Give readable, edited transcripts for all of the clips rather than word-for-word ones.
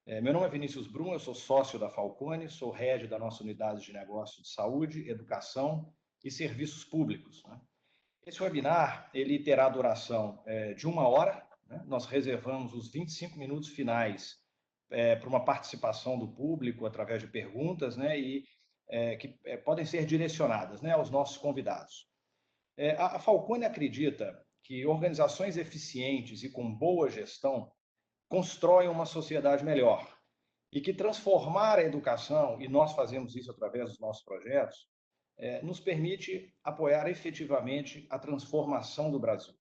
Meu nome é Vinícius Brum, eu sou sócio da Falcone, sou head da nossa unidade de negócio de saúde, educação e serviços públicos. Esse webinar ele terá duração de 1 hora. Nós reservamos os 25 minutos finais para uma participação do público através de perguntas, e que podem ser direcionadas aos nossos convidados. A Falcone acredita que organizações eficientes e com boa gestão constroem uma sociedade melhor e que transformar a educação, e nós fazemos isso através dos nossos projetos, nos permite apoiar efetivamente a transformação do Brasil.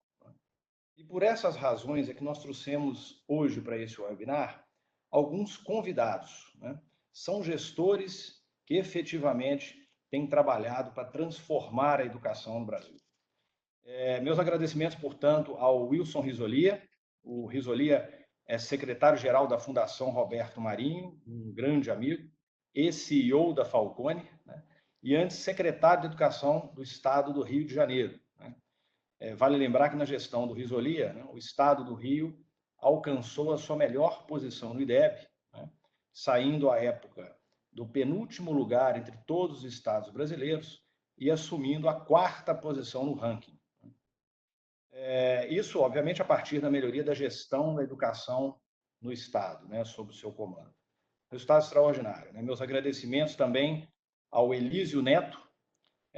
E por essas razões é que nós trouxemos hoje para esse webinar alguns convidados. São gestores que efetivamente têm trabalhado para transformar a educação no Brasil. Meus agradecimentos, portanto, ao Wilson Risolia. O Risolia é secretário-geral da Fundação Roberto Marinho, um grande amigo, e CEO da Falcone, e antes secretário de Educação do Estado do Rio de Janeiro. Vale lembrar que na gestão do Risolia, o Estado do Rio alcançou a sua melhor posição no IDEB, saindo à época do penúltimo lugar entre todos os estados brasileiros e assumindo a 4ª posição no ranking. Isso, obviamente, a partir da melhoria da gestão da educação no Estado, sob o seu comando. Resultado extraordinário. Meus agradecimentos também ao Elísio Neto,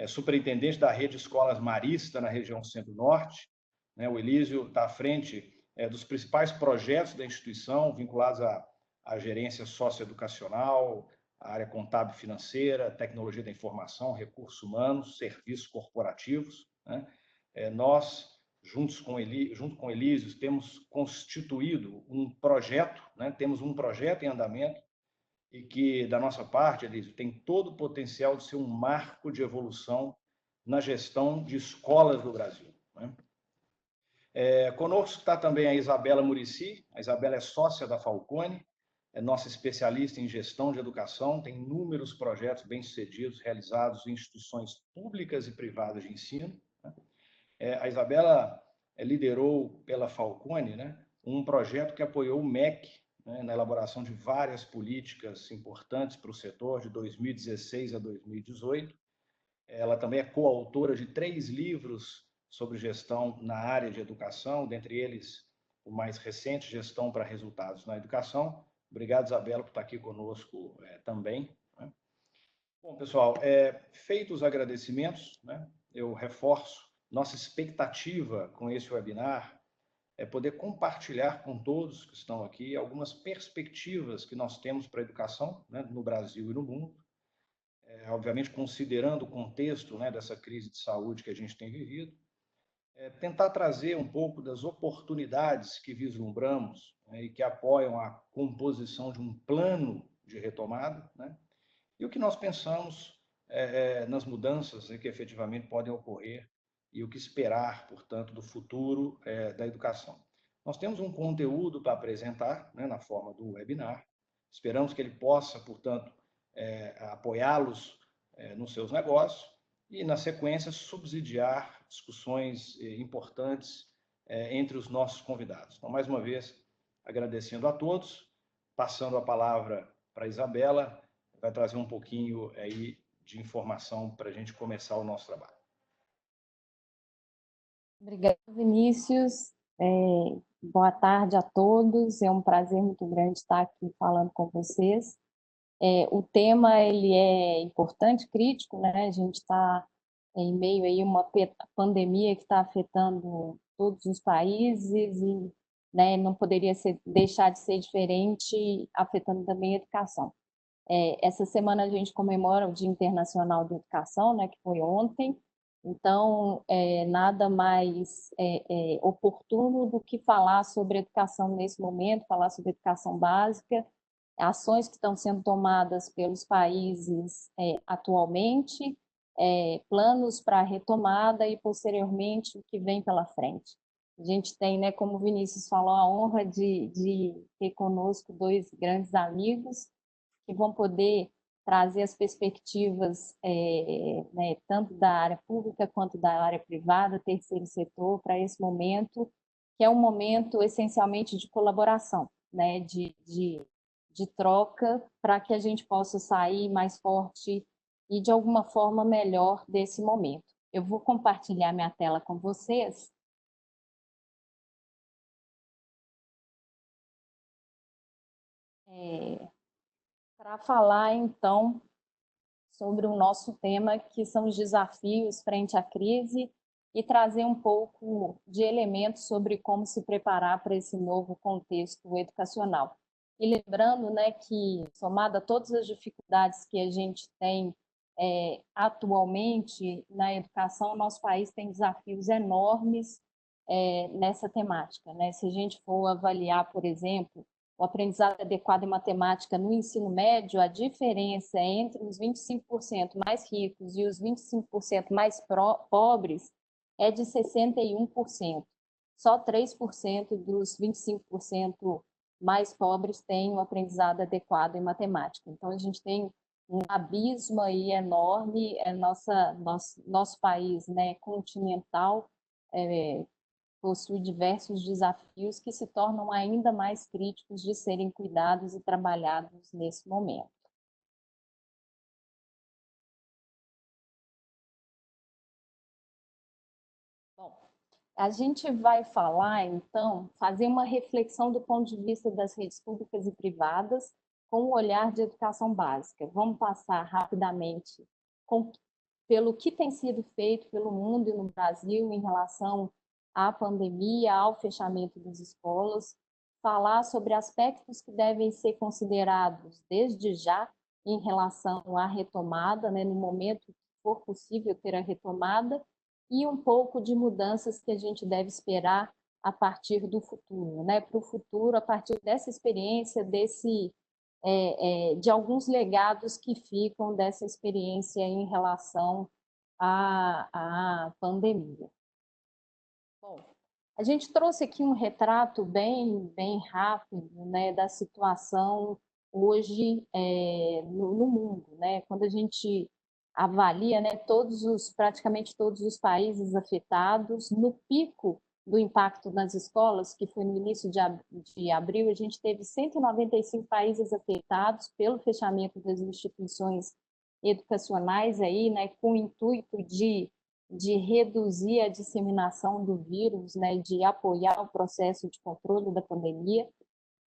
superintendente da Rede Escolas Marista na região Centro-Norte. O Elísio está à frente dos principais projetos da instituição vinculados à gerência socioeducacional, à área contábil financeira, tecnologia da informação, recursos humanos, serviços corporativos. Nós, junto com o Elísio, temos constituído um projeto, temos um projeto em andamento e que, da nossa parte, Elísio, tem todo o potencial de ser um marco de evolução na gestão de escolas do Brasil. Conosco está também a Isabela Murici. A Isabela é sócia da Falcone, é nossa especialista em gestão de educação, tem inúmeros projetos bem-sucedidos realizados em instituições públicas e privadas de ensino. A Isabela liderou pela Falcone um projeto que apoiou o MEC na elaboração de várias políticas importantes para o setor de 2016 a 2018. Ela também é coautora de 3 livros sobre gestão na área de educação, dentre eles o mais recente, Gestão para Resultados na Educação. Obrigado, Isabela, por estar aqui conosco também. Bom, pessoal, feitos os agradecimentos, eu reforço nossa expectativa com esse webinar é poder compartilhar com todos que estão aqui algumas perspectivas que nós temos para a educação no Brasil e no mundo, obviamente considerando o contexto dessa crise de saúde que a gente tem vivido, tentar trazer um pouco das oportunidades que vislumbramos e que apoiam a composição de um plano de retomada, e o que nós pensamos nas mudanças que efetivamente podem ocorrer e o que esperar, portanto, do futuro da educação. Nós temos um conteúdo para apresentar na forma do webinar. Esperamos que ele possa, portanto, apoiá-los nos seus negócios e, na sequência, subsidiar discussões importantes entre os nossos convidados. Então, mais uma vez, agradecendo a todos, passando a palavra para a Isabela, vai trazer um pouquinho aí de informação para a gente começar o nosso trabalho. Obrigada, Vinícius. Boa tarde a todos. É um prazer muito grande estar aqui falando com vocês. O tema ele é importante, crítico, A gente está em meio aí uma pandemia que está afetando todos os países e não poderia deixar de ser diferente, afetando também a educação. Essa semana a gente comemora o Dia Internacional da Educação, que foi ontem. Então, nada mais oportuno do que falar sobre educação nesse momento, falar sobre educação básica, ações que estão sendo tomadas pelos países atualmente, planos para a retomada e, posteriormente, o que vem pela frente. A gente tem, como o Vinícius falou, a honra de ter conosco 2 grandes amigos que vão poder trazer as perspectivas tanto da área pública quanto da área privada, terceiro setor, para esse momento, que é um momento essencialmente de colaboração, de de troca para que a gente possa sair mais forte e, de alguma forma, melhor desse momento. Eu vou compartilhar minha tela com vocês. Para falar, então, sobre o nosso tema, que são os desafios frente à crise, e trazer um pouco de elementos sobre como se preparar para esse novo contexto educacional. E lembrando, né, que, somado a todas as dificuldades que a gente tem atualmente na educação, nosso país tem desafios enormes nessa temática, né? Se a gente for avaliar, por exemplo, o aprendizado adequado em matemática no ensino médio, a diferença entre os 25% mais ricos e os 25% mais pobres é de 61%. Só 3% dos 25% mais pobres têm um aprendizado adequado em matemática. Então, a gente tem um abismo aí enorme. Nosso país, né, continental, possui diversos desafios que se tornam ainda mais críticos de serem cuidados e trabalhados nesse momento. Bom, a gente vai falar, então, fazer uma reflexão do ponto de vista das redes públicas e privadas com o olhar de educação básica. Vamos passar rapidamente pelo que tem sido feito pelo mundo e no Brasil em relação à pandemia, ao fechamento das escolas, falar sobre aspectos que devem ser considerados desde já em relação à retomada, né, no momento que for possível ter a retomada, e um pouco de mudanças que a gente deve esperar a partir do futuro, né, para o futuro, a partir dessa experiência, de alguns legados que ficam dessa experiência em relação à pandemia. Bom, a gente trouxe aqui um retrato bem rápido, né, da situação hoje no mundo, né? Quando a gente avalia, né, praticamente todos os países afetados, no pico do impacto nas escolas, que foi no início de abril, a gente teve 195 países afetados pelo fechamento das instituições educacionais aí, né, com o intuito de reduzir a disseminação do vírus, né, de apoiar o processo de controle da pandemia.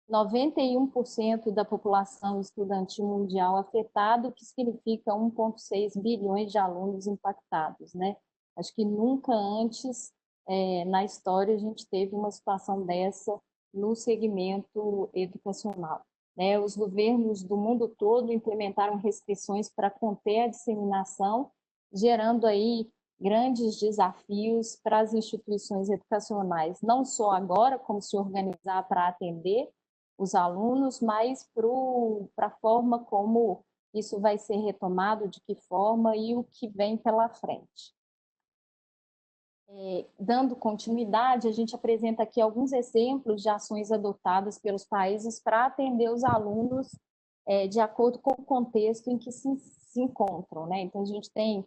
91% da população estudantil mundial afetada, o que significa 1,6 bilhões de alunos impactados, né? Acho que nunca antes na história a gente teve uma situação dessa no segmento educacional, né? Os governos do mundo todo implementaram restrições para conter a disseminação, gerando aí grandes desafios para as instituições educacionais, não só agora, como se organizar para atender os alunos, mas para a forma como isso vai ser retomado, de que forma e o que vem pela frente. Dando continuidade, a gente apresenta aqui alguns exemplos de ações adotadas pelos países para atender os alunos de acordo com o contexto em que se encontram, né? Então, a gente tem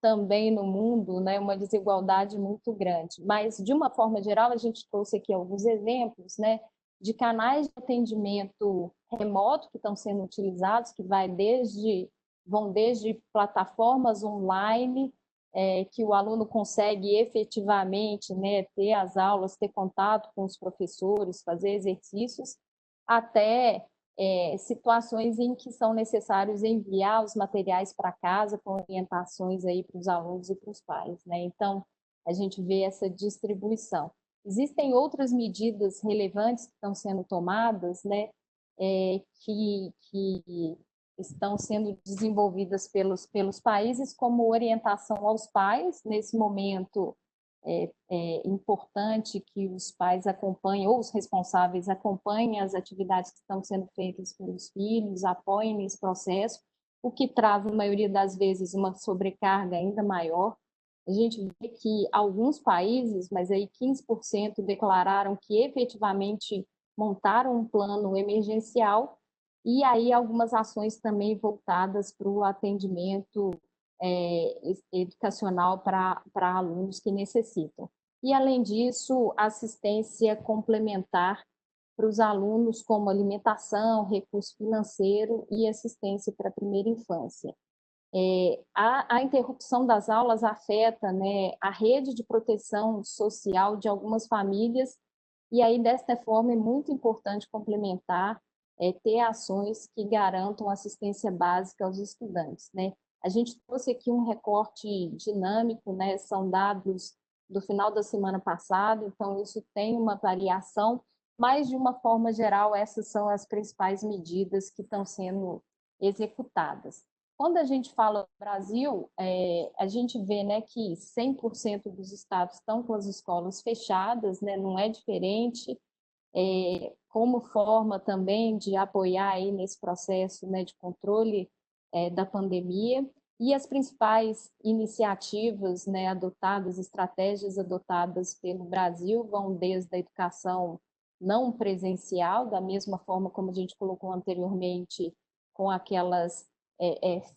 também no mundo, né, uma desigualdade muito grande, mas, de uma forma geral, a gente trouxe aqui alguns exemplos, né, de canais de atendimento remoto que estão sendo utilizados, que vão desde plataformas online, que o aluno consegue efetivamente, né, ter as aulas, ter contato com os professores, fazer exercícios, até situações em que são necessários enviar os materiais para casa com orientações aí para os alunos e para os pais, né? Então, a gente vê essa distribuição. Existem outras medidas relevantes que estão sendo tomadas, né, que estão sendo desenvolvidas pelos países, como orientação aos pais. Nesse momento, é importante que os pais acompanhem, ou os responsáveis acompanhem as atividades que estão sendo feitas pelos filhos, apoiem nesse processo, o que traz, na maioria das vezes, uma sobrecarga ainda maior. A gente vê que alguns países, mas aí 15% declararam que efetivamente montaram um plano emergencial, e aí algumas ações também voltadas para o atendimento educacional para alunos que necessitam. E, além disso, assistência complementar para os alunos, como alimentação, recurso financeiro e assistência para a primeira infância. A interrupção das aulas afeta, né, a rede de proteção social de algumas famílias, e aí, desta forma, é muito importante complementar, ter ações que garantam assistência básica aos estudantes, né? A gente trouxe aqui um recorte dinâmico, né? São dados do final da semana passada, então isso tem uma variação, mas, de uma forma geral, essas são as principais medidas que estão sendo executadas. Quando a gente fala do Brasil, a gente vê, né, que 100% dos estados estão com as escolas fechadas, né, não é diferente, como forma também de apoiar aí nesse processo, né, de controle da pandemia. E as principais iniciativas, né, adotadas, estratégias adotadas pelo Brasil vão desde a educação não presencial, da mesma forma como a gente colocou anteriormente, com aquelas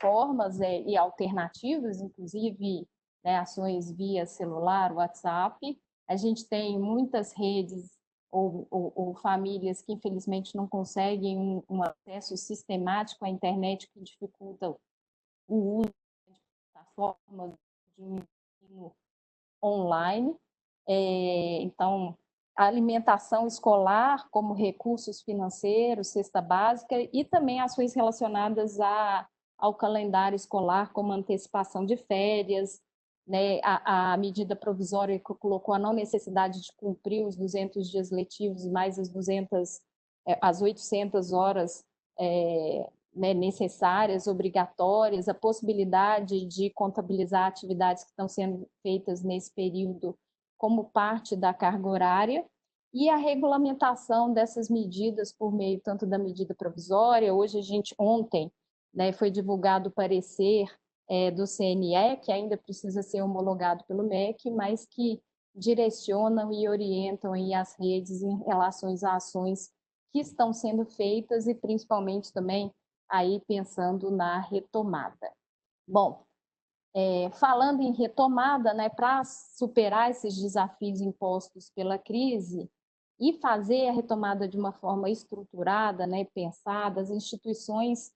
formas e alternativas, inclusive, né, ações via celular, WhatsApp. A gente tem muitas redes ou famílias que, infelizmente, não conseguem um acesso sistemático à internet, que dificulta o uso de plataformas de ensino online. Então, a alimentação escolar como recursos financeiros, cesta básica, e também ações relacionadas ao calendário escolar, como antecipação de férias, né? A medida provisória que colocou a não necessidade de cumprir os 200 dias letivos, mais as 800 horas né, necessárias, obrigatórias, a possibilidade de contabilizar atividades que estão sendo feitas nesse período como parte da carga horária, e a regulamentação dessas medidas por meio tanto da medida provisória. Ontem, né, foi divulgado o parecer do CNE, que ainda precisa ser homologado pelo MEC, mas que direcionam e orientam aí as redes em relação às ações que estão sendo feitas, e principalmente também aí pensando na retomada. Bom, falando em retomada, né, para superar esses desafios impostos pela crise e fazer a retomada de uma forma estruturada, né, pensada, as instituições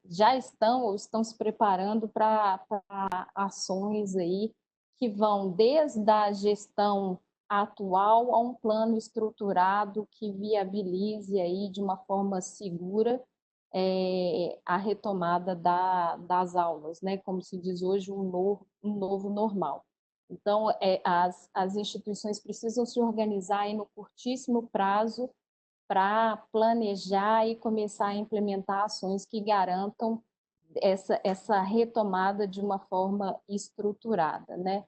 já estão ou estão se preparando para ações aí que vão desde a gestão atual a um plano estruturado que viabilize aí de uma forma segura a retomada das aulas, né? Como se diz hoje, um novo normal. Então, as instituições precisam se organizar aí no curtíssimo prazo para planejar e começar a implementar ações que garantam essa retomada de uma forma estruturada, né?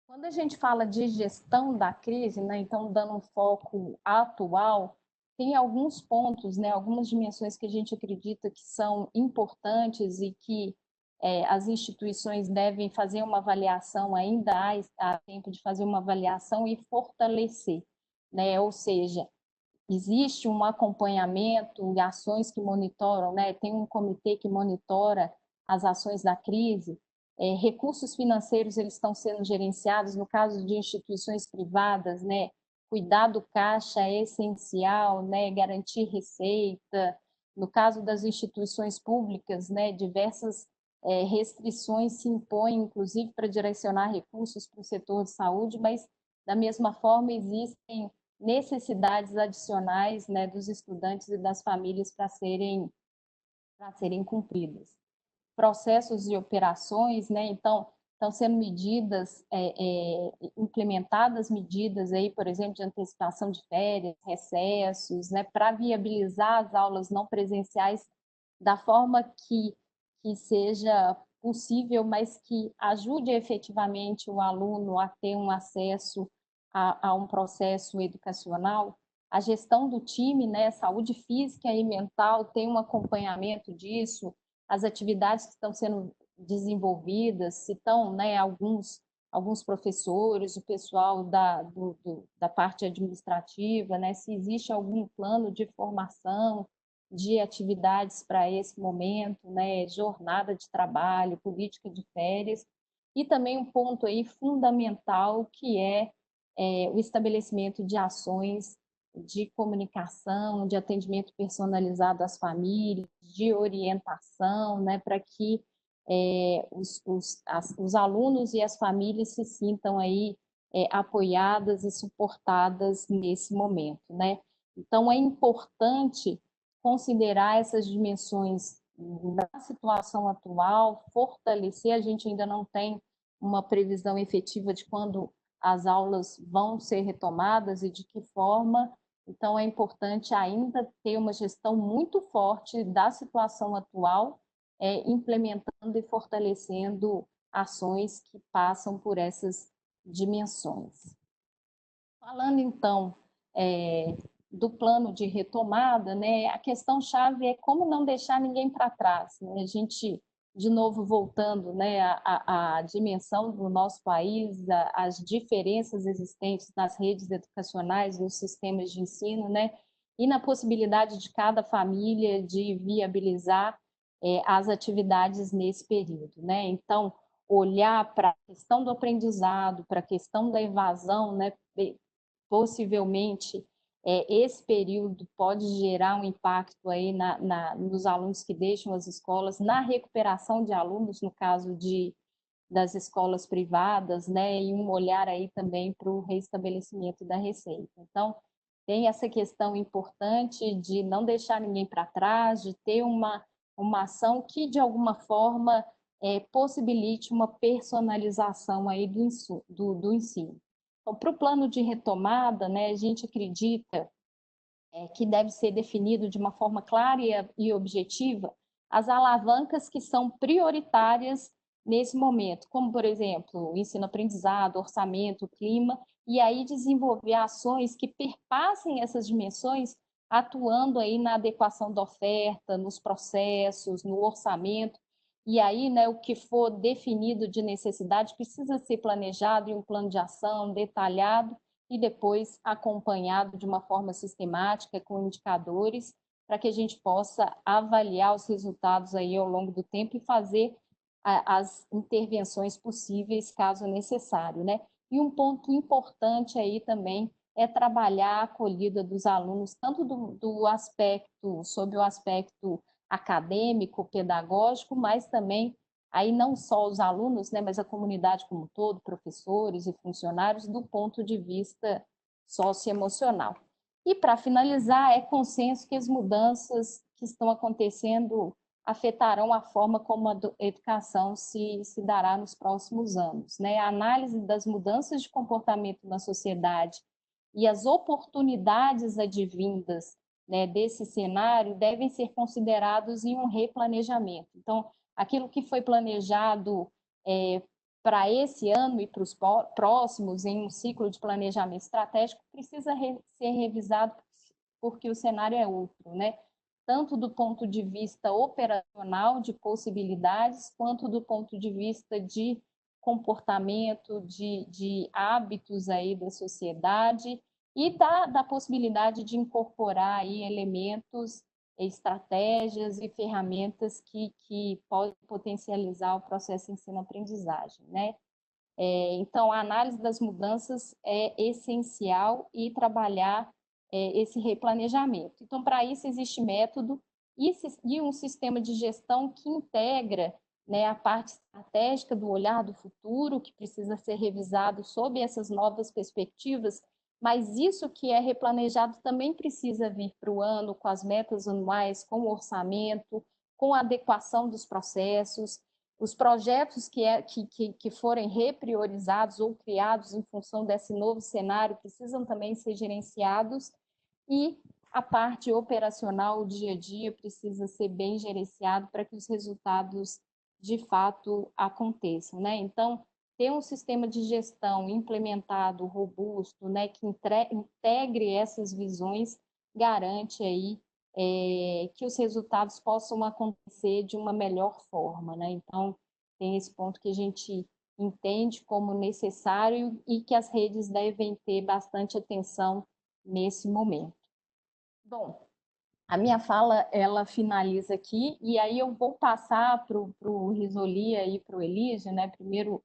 Quando a gente fala de gestão da crise, né, então dando um foco atual, tem alguns pontos, né, algumas dimensões que a gente acredita que são importantes e que as instituições devem fazer uma avaliação, ainda há tempo de fazer uma avaliação e fortalecer, né? Ou seja, existe um acompanhamento, ações que monitoram, né? Tem um comitê que monitora as ações da crise. Recursos financeiros, eles estão sendo gerenciados, no caso de instituições privadas, né? Cuidar do caixa é essencial, né? Garantir receita. No caso das instituições públicas, né? Diversas restrições se impõem, inclusive para direcionar recursos para o setor de saúde, mas, da mesma forma, existem necessidades adicionais, né, dos estudantes e das famílias para serem cumpridas. Processos e operações, né, então, estão sendo implementadas medidas aí, por exemplo, de antecipação de férias, recessos, né, para viabilizar as aulas não presenciais da forma que seja possível, mas que ajude efetivamente o aluno a ter um acesso a um processo educacional. A gestão do time, né, saúde física e mental, tem um acompanhamento disso, as atividades que estão sendo desenvolvidas, se estão, né, alguns professores, o pessoal da parte administrativa, né, se existe algum plano de formação, de atividades para esse momento, né, jornada de trabalho, política de férias, e também um ponto aí fundamental, que é o estabelecimento de ações de comunicação, de atendimento personalizado às famílias, de orientação, né, para que os alunos e as famílias se sintam aí apoiadas e suportadas nesse momento, né? Então, é importante considerar essas dimensões da situação atual, fortalecer. A gente ainda não tem uma previsão efetiva de quando as aulas vão ser retomadas e de que forma. Então, é importante ainda ter uma gestão muito forte da situação atual, implementando e fortalecendo ações que passam por essas dimensões. Falando, então, do plano de retomada, né, a questão-chave é como não deixar ninguém para trás. Né? A gente, de novo, voltando, né, à dimensão do nosso país, as diferenças existentes nas redes educacionais, nos sistemas de ensino, né, e na possibilidade de cada família de viabilizar as atividades nesse período. Né? Então, olhar para a questão do aprendizado, para a questão da evasão, né, possivelmente esse período pode gerar um impacto aí nos alunos que deixam as escolas, na recuperação de alunos, no caso das escolas privadas, né, e um olhar aí também para o restabelecimento da receita. Então, tem essa questão importante de não deixar ninguém para trás, de ter uma ação que, de alguma forma, possibilite uma personalização aí do ensino. Então, para o plano de retomada, né, a gente acredita que deve ser definido de uma forma clara e objetiva as alavancas que são prioritárias nesse momento, como, por exemplo, ensino-aprendizado, orçamento, clima, e aí desenvolver ações que perpassem essas dimensões, atuando aí na adequação da oferta, nos processos, no orçamento, e aí, né, o que for definido de necessidade precisa ser planejado em um plano de ação detalhado e depois acompanhado de uma forma sistemática, com indicadores, para que a gente possa avaliar os resultados aí ao longo do tempo e fazer as intervenções possíveis, caso necessário, né? E um ponto importante aí também é trabalhar a acolhida dos alunos, tanto sob o aspecto acadêmico, pedagógico, mas também aí não só os alunos, né, mas a comunidade como um todo, professores e funcionários, do ponto de vista socioemocional. E, para finalizar, é consenso que as mudanças que estão acontecendo afetarão a forma como a educação se dará nos próximos anos. Né? A análise das mudanças de comportamento na sociedade e as oportunidades advindas, né, desse cenário devem ser considerados em um replanejamento. Então, aquilo que foi planejado para esse ano e para os próximos, em um ciclo de planejamento estratégico, precisa ser revisado porque o cenário é outro, né? Tanto do ponto de vista operacional, de possibilidades, quanto do ponto de vista de comportamento, de hábitos aí da sociedade e da possibilidade de incorporar aí elementos, estratégias e ferramentas que podem potencializar o processo de ensino-aprendizagem, né? Então, a análise das mudanças é essencial e trabalhar esse replanejamento. Então, para isso, existe método e um sistema de gestão que integra, né, a parte estratégica do olhar do futuro, que precisa ser revisado sob essas novas perspectivas, mas isso que é replanejado também precisa vir para o ano, com as metas anuais, com o orçamento, com a adequação dos processos, os projetos que forem repriorizados ou criados em função desse novo cenário precisam também ser gerenciados e a parte operacional, o dia a dia, precisa ser bem gerenciado para que os resultados de fato aconteçam, né? Então, ter um sistema de gestão implementado, robusto, né, que integre essas visões, garante aí que os resultados possam acontecer de uma melhor forma, né? Então, tem esse ponto que a gente entende como necessário e que as redes devem ter bastante atenção nesse momento. Bom, a minha fala, ela finaliza aqui, e aí eu vou passar para o Risoli e para o Elise, né? Primeiro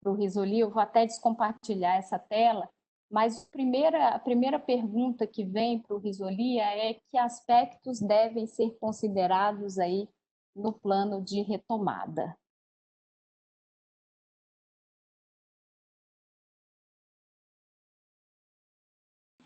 para o Risoli, eu vou até descompartilhar essa tela, Mas a primeira pergunta que vem para o Risolia é que aspectos devem ser considerados aí no plano de retomada?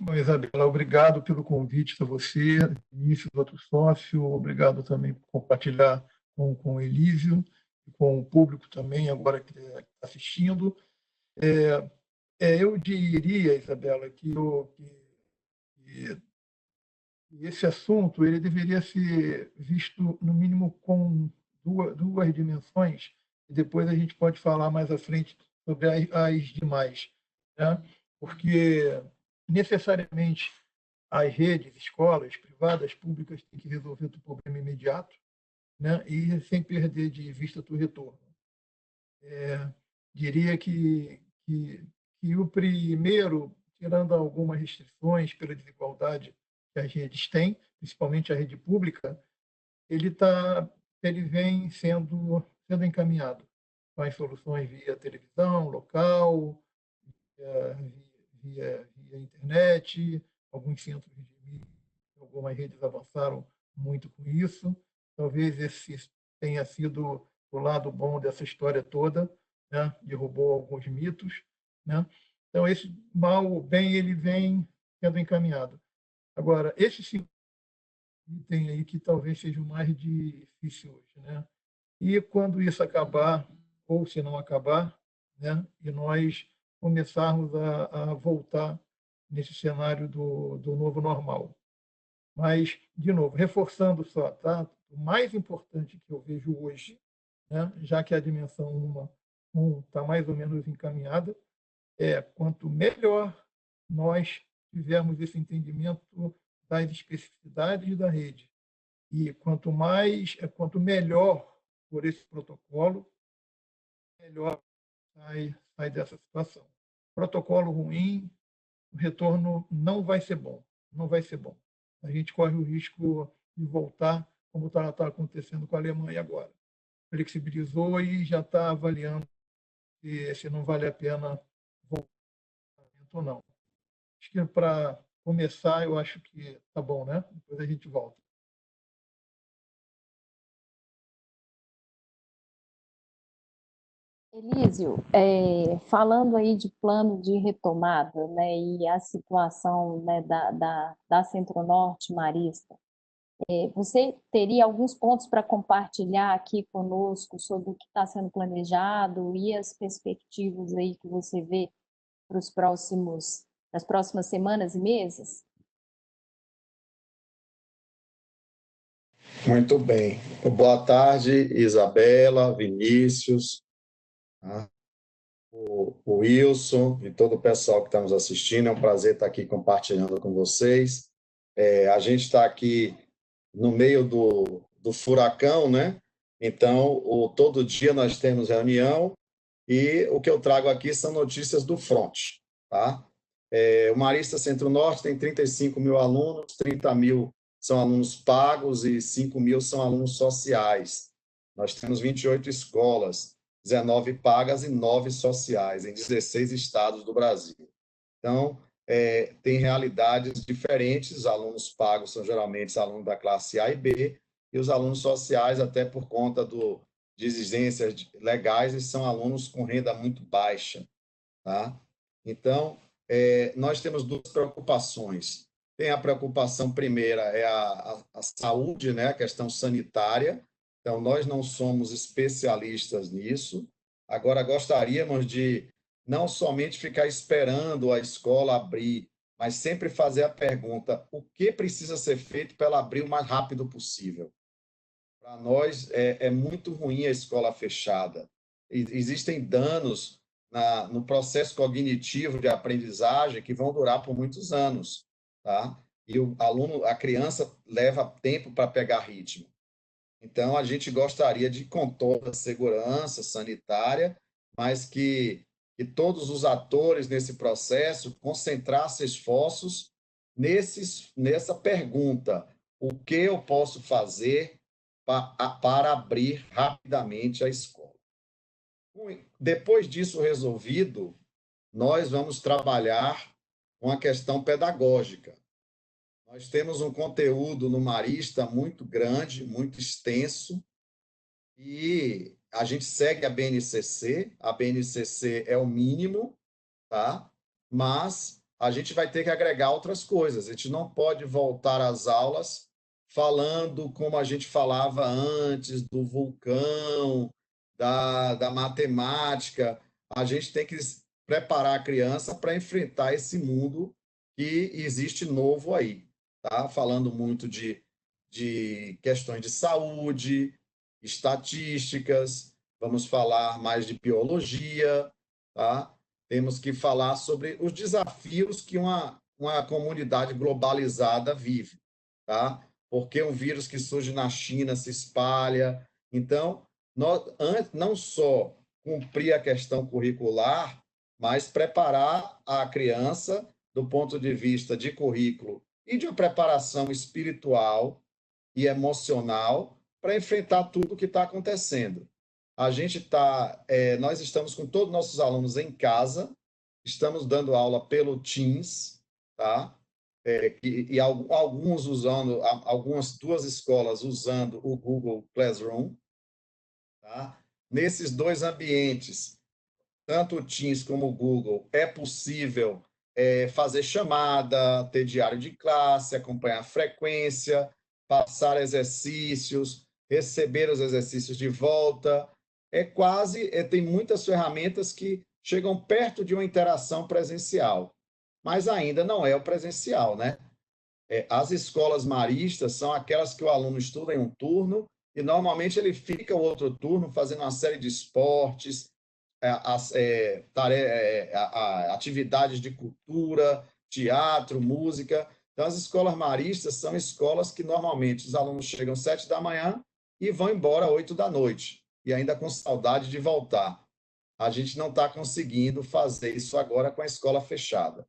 Bom, Isabela, obrigado pelo convite para você, Vinícius, outro sócio, obrigado também por compartilhar com o Elísio e com o público também, agora que está assistindo. Eu diria, Isabela, que esse assunto ele deveria ser visto, no mínimo, com duas dimensões, e depois a gente pode falar mais à frente sobre as demais, né? Porque, necessariamente, as redes, escolas, privadas, públicas, têm que resolver o problema imediato, né? E sem perder de vista o retorno. Diria que o primeiro, tirando algumas restrições pela desigualdade que as redes têm, principalmente a rede pública, ele vem sendo encaminhado com as soluções via televisão local, via internet, alguns centros de mídia, algumas redes avançaram muito com isso. Talvez esse tenha sido o lado bom dessa história toda, né? Derrubou alguns mitos, né? Então, esse mal ou bem, ele vem sendo encaminhado. Agora, esse segundo item aí que talvez seja o mais difícil hoje, né? E quando isso acabar, ou se não acabar, né? E nós começarmos a voltar nesse cenário do novo normal. Mas, de novo, reforçando só, tá? O mais importante que eu vejo hoje, né? Já que a dimensão 1 está mais ou menos encaminhada, quanto melhor nós tivermos esse entendimento das especificidades da rede e quanto melhor por esse protocolo, melhor sai dessa situação. Protocolo ruim, o retorno não vai ser bom, não vai ser bom. A gente corre o risco de voltar, como está acontecendo com a Alemanha agora. Flexibilizou e já está avaliando se não vale a pena voltar ou não. Acho que para começar, eu acho que tá bom, né? Depois a gente volta. Elísio, falando aí de plano de retomada, né, e a situação, né, da Centro-Norte Marista, você teria alguns pontos para compartilhar aqui conosco sobre o que está sendo planejado e as perspectivas aí que você vê para as próximas semanas e meses? Muito bem. Boa tarde, Isabela, Vinícius, tá? O Wilson e todo o pessoal que está nos assistindo. É um prazer estar aqui compartilhando com vocês. A gente está aqui no meio do furacão, né? Então, todo dia nós temos reunião e o que eu trago aqui são notícias do front, tá? O Marista Centro-Norte tem 35 mil alunos, 30 mil são alunos pagos e 5 mil são alunos sociais. Nós temos 28 escolas, 19 pagas e 9 sociais, em 16 estados do Brasil. Então, tem realidades diferentes. Os alunos pagos são geralmente alunos da classe A e B, e os alunos sociais, até por conta de exigências legais, eles são alunos com renda muito baixa. Tá? Então, nós temos duas preocupações. Tem a preocupação primeira, a saúde, né? A questão sanitária. Então, nós não somos especialistas nisso. Agora, gostaríamos de não somente ficar esperando a escola abrir, mas sempre fazer a pergunta: o que precisa ser feito para ela abrir o mais rápido possível? Para nós, é muito ruim a escola fechada. Existem danos no processo cognitivo de aprendizagem que vão durar por muitos anos, tá? E o aluno, a criança, leva tempo para pegar ritmo. Então, a gente gostaria de, com toda a segurança sanitária, mas que todos os atores nesse processo concentrassem esforços nessa pergunta: o que eu posso fazer para abrir rapidamente a escola? Depois disso resolvido, nós vamos trabalhar uma questão pedagógica. Nós temos um conteúdo no Marista muito grande, muito extenso, e a gente segue a BNCC é o mínimo, tá? Mas a gente vai ter que agregar outras coisas. A gente não pode voltar às aulas falando como a gente falava antes, do vulcão, da matemática. A gente tem que preparar a criança para enfrentar esse mundo que existe novo aí. Tá? Falando muito de questões de saúde, estatísticas, vamos falar mais de biologia, tá? Temos que falar sobre os desafios que uma comunidade globalizada vive, tá? Porque um vírus que surge na China se espalha. Então, nós, não só cumprir a questão curricular, mas preparar a criança do ponto de vista de currículo e de uma preparação espiritual e emocional para enfrentar tudo o que está acontecendo. Nós estamos com todos os nossos alunos em casa, estamos dando aula pelo Teams, tá? E alguns usando, algumas duas escolas usando o Google Classroom, tá? Nesses dois ambientes, tanto o Teams como o Google, é possível fazer chamada, ter diário de classe, acompanhar a frequência, passar exercícios, receber os exercícios de volta. Tem muitas ferramentas que chegam perto de uma interação presencial, mas ainda não é o presencial, né? As escolas maristas são aquelas que o aluno estuda em um turno e normalmente ele fica o outro turno fazendo uma série de esportes, atividades de cultura, teatro, música. Então, as escolas maristas são escolas que normalmente os alunos chegam às 7 da manhã e vão embora às 8 da noite, e ainda com saudade de voltar. A gente não está conseguindo fazer isso agora com a escola fechada.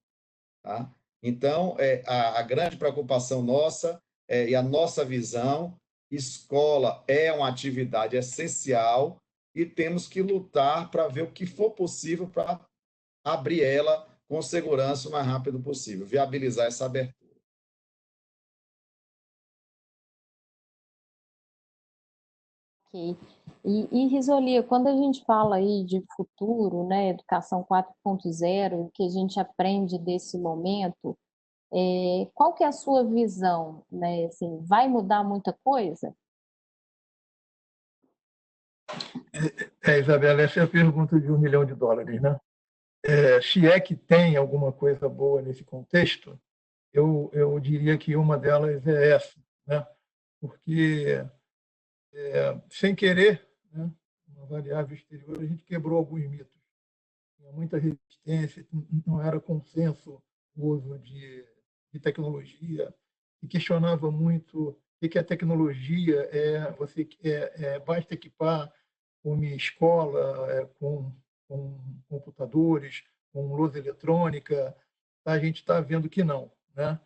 Tá? Então, a grande preocupação nossa e a nossa visão, escola é uma atividade essencial e temos que lutar para ver o que for possível para abrir ela com segurança o mais rápido possível, viabilizar essa abertura. Ok. E Risolia, quando a gente fala aí de futuro, né, educação 4.0, que a gente aprende desse momento, qual que é a sua visão, né? Assim, vai mudar muita coisa? Isabela, essa é a pergunta de $1 milhão, né? Se é que tem alguma coisa boa nesse contexto, eu diria que uma delas é essa, né? Porque, sem querer, né, uma variável exterior, a gente quebrou alguns mitos. Tinha muita resistência, não era consenso o uso de tecnologia, e questionava muito o que a tecnologia basta equipar uma escola com computadores, com luz eletrônica. A gente está vendo que não, né?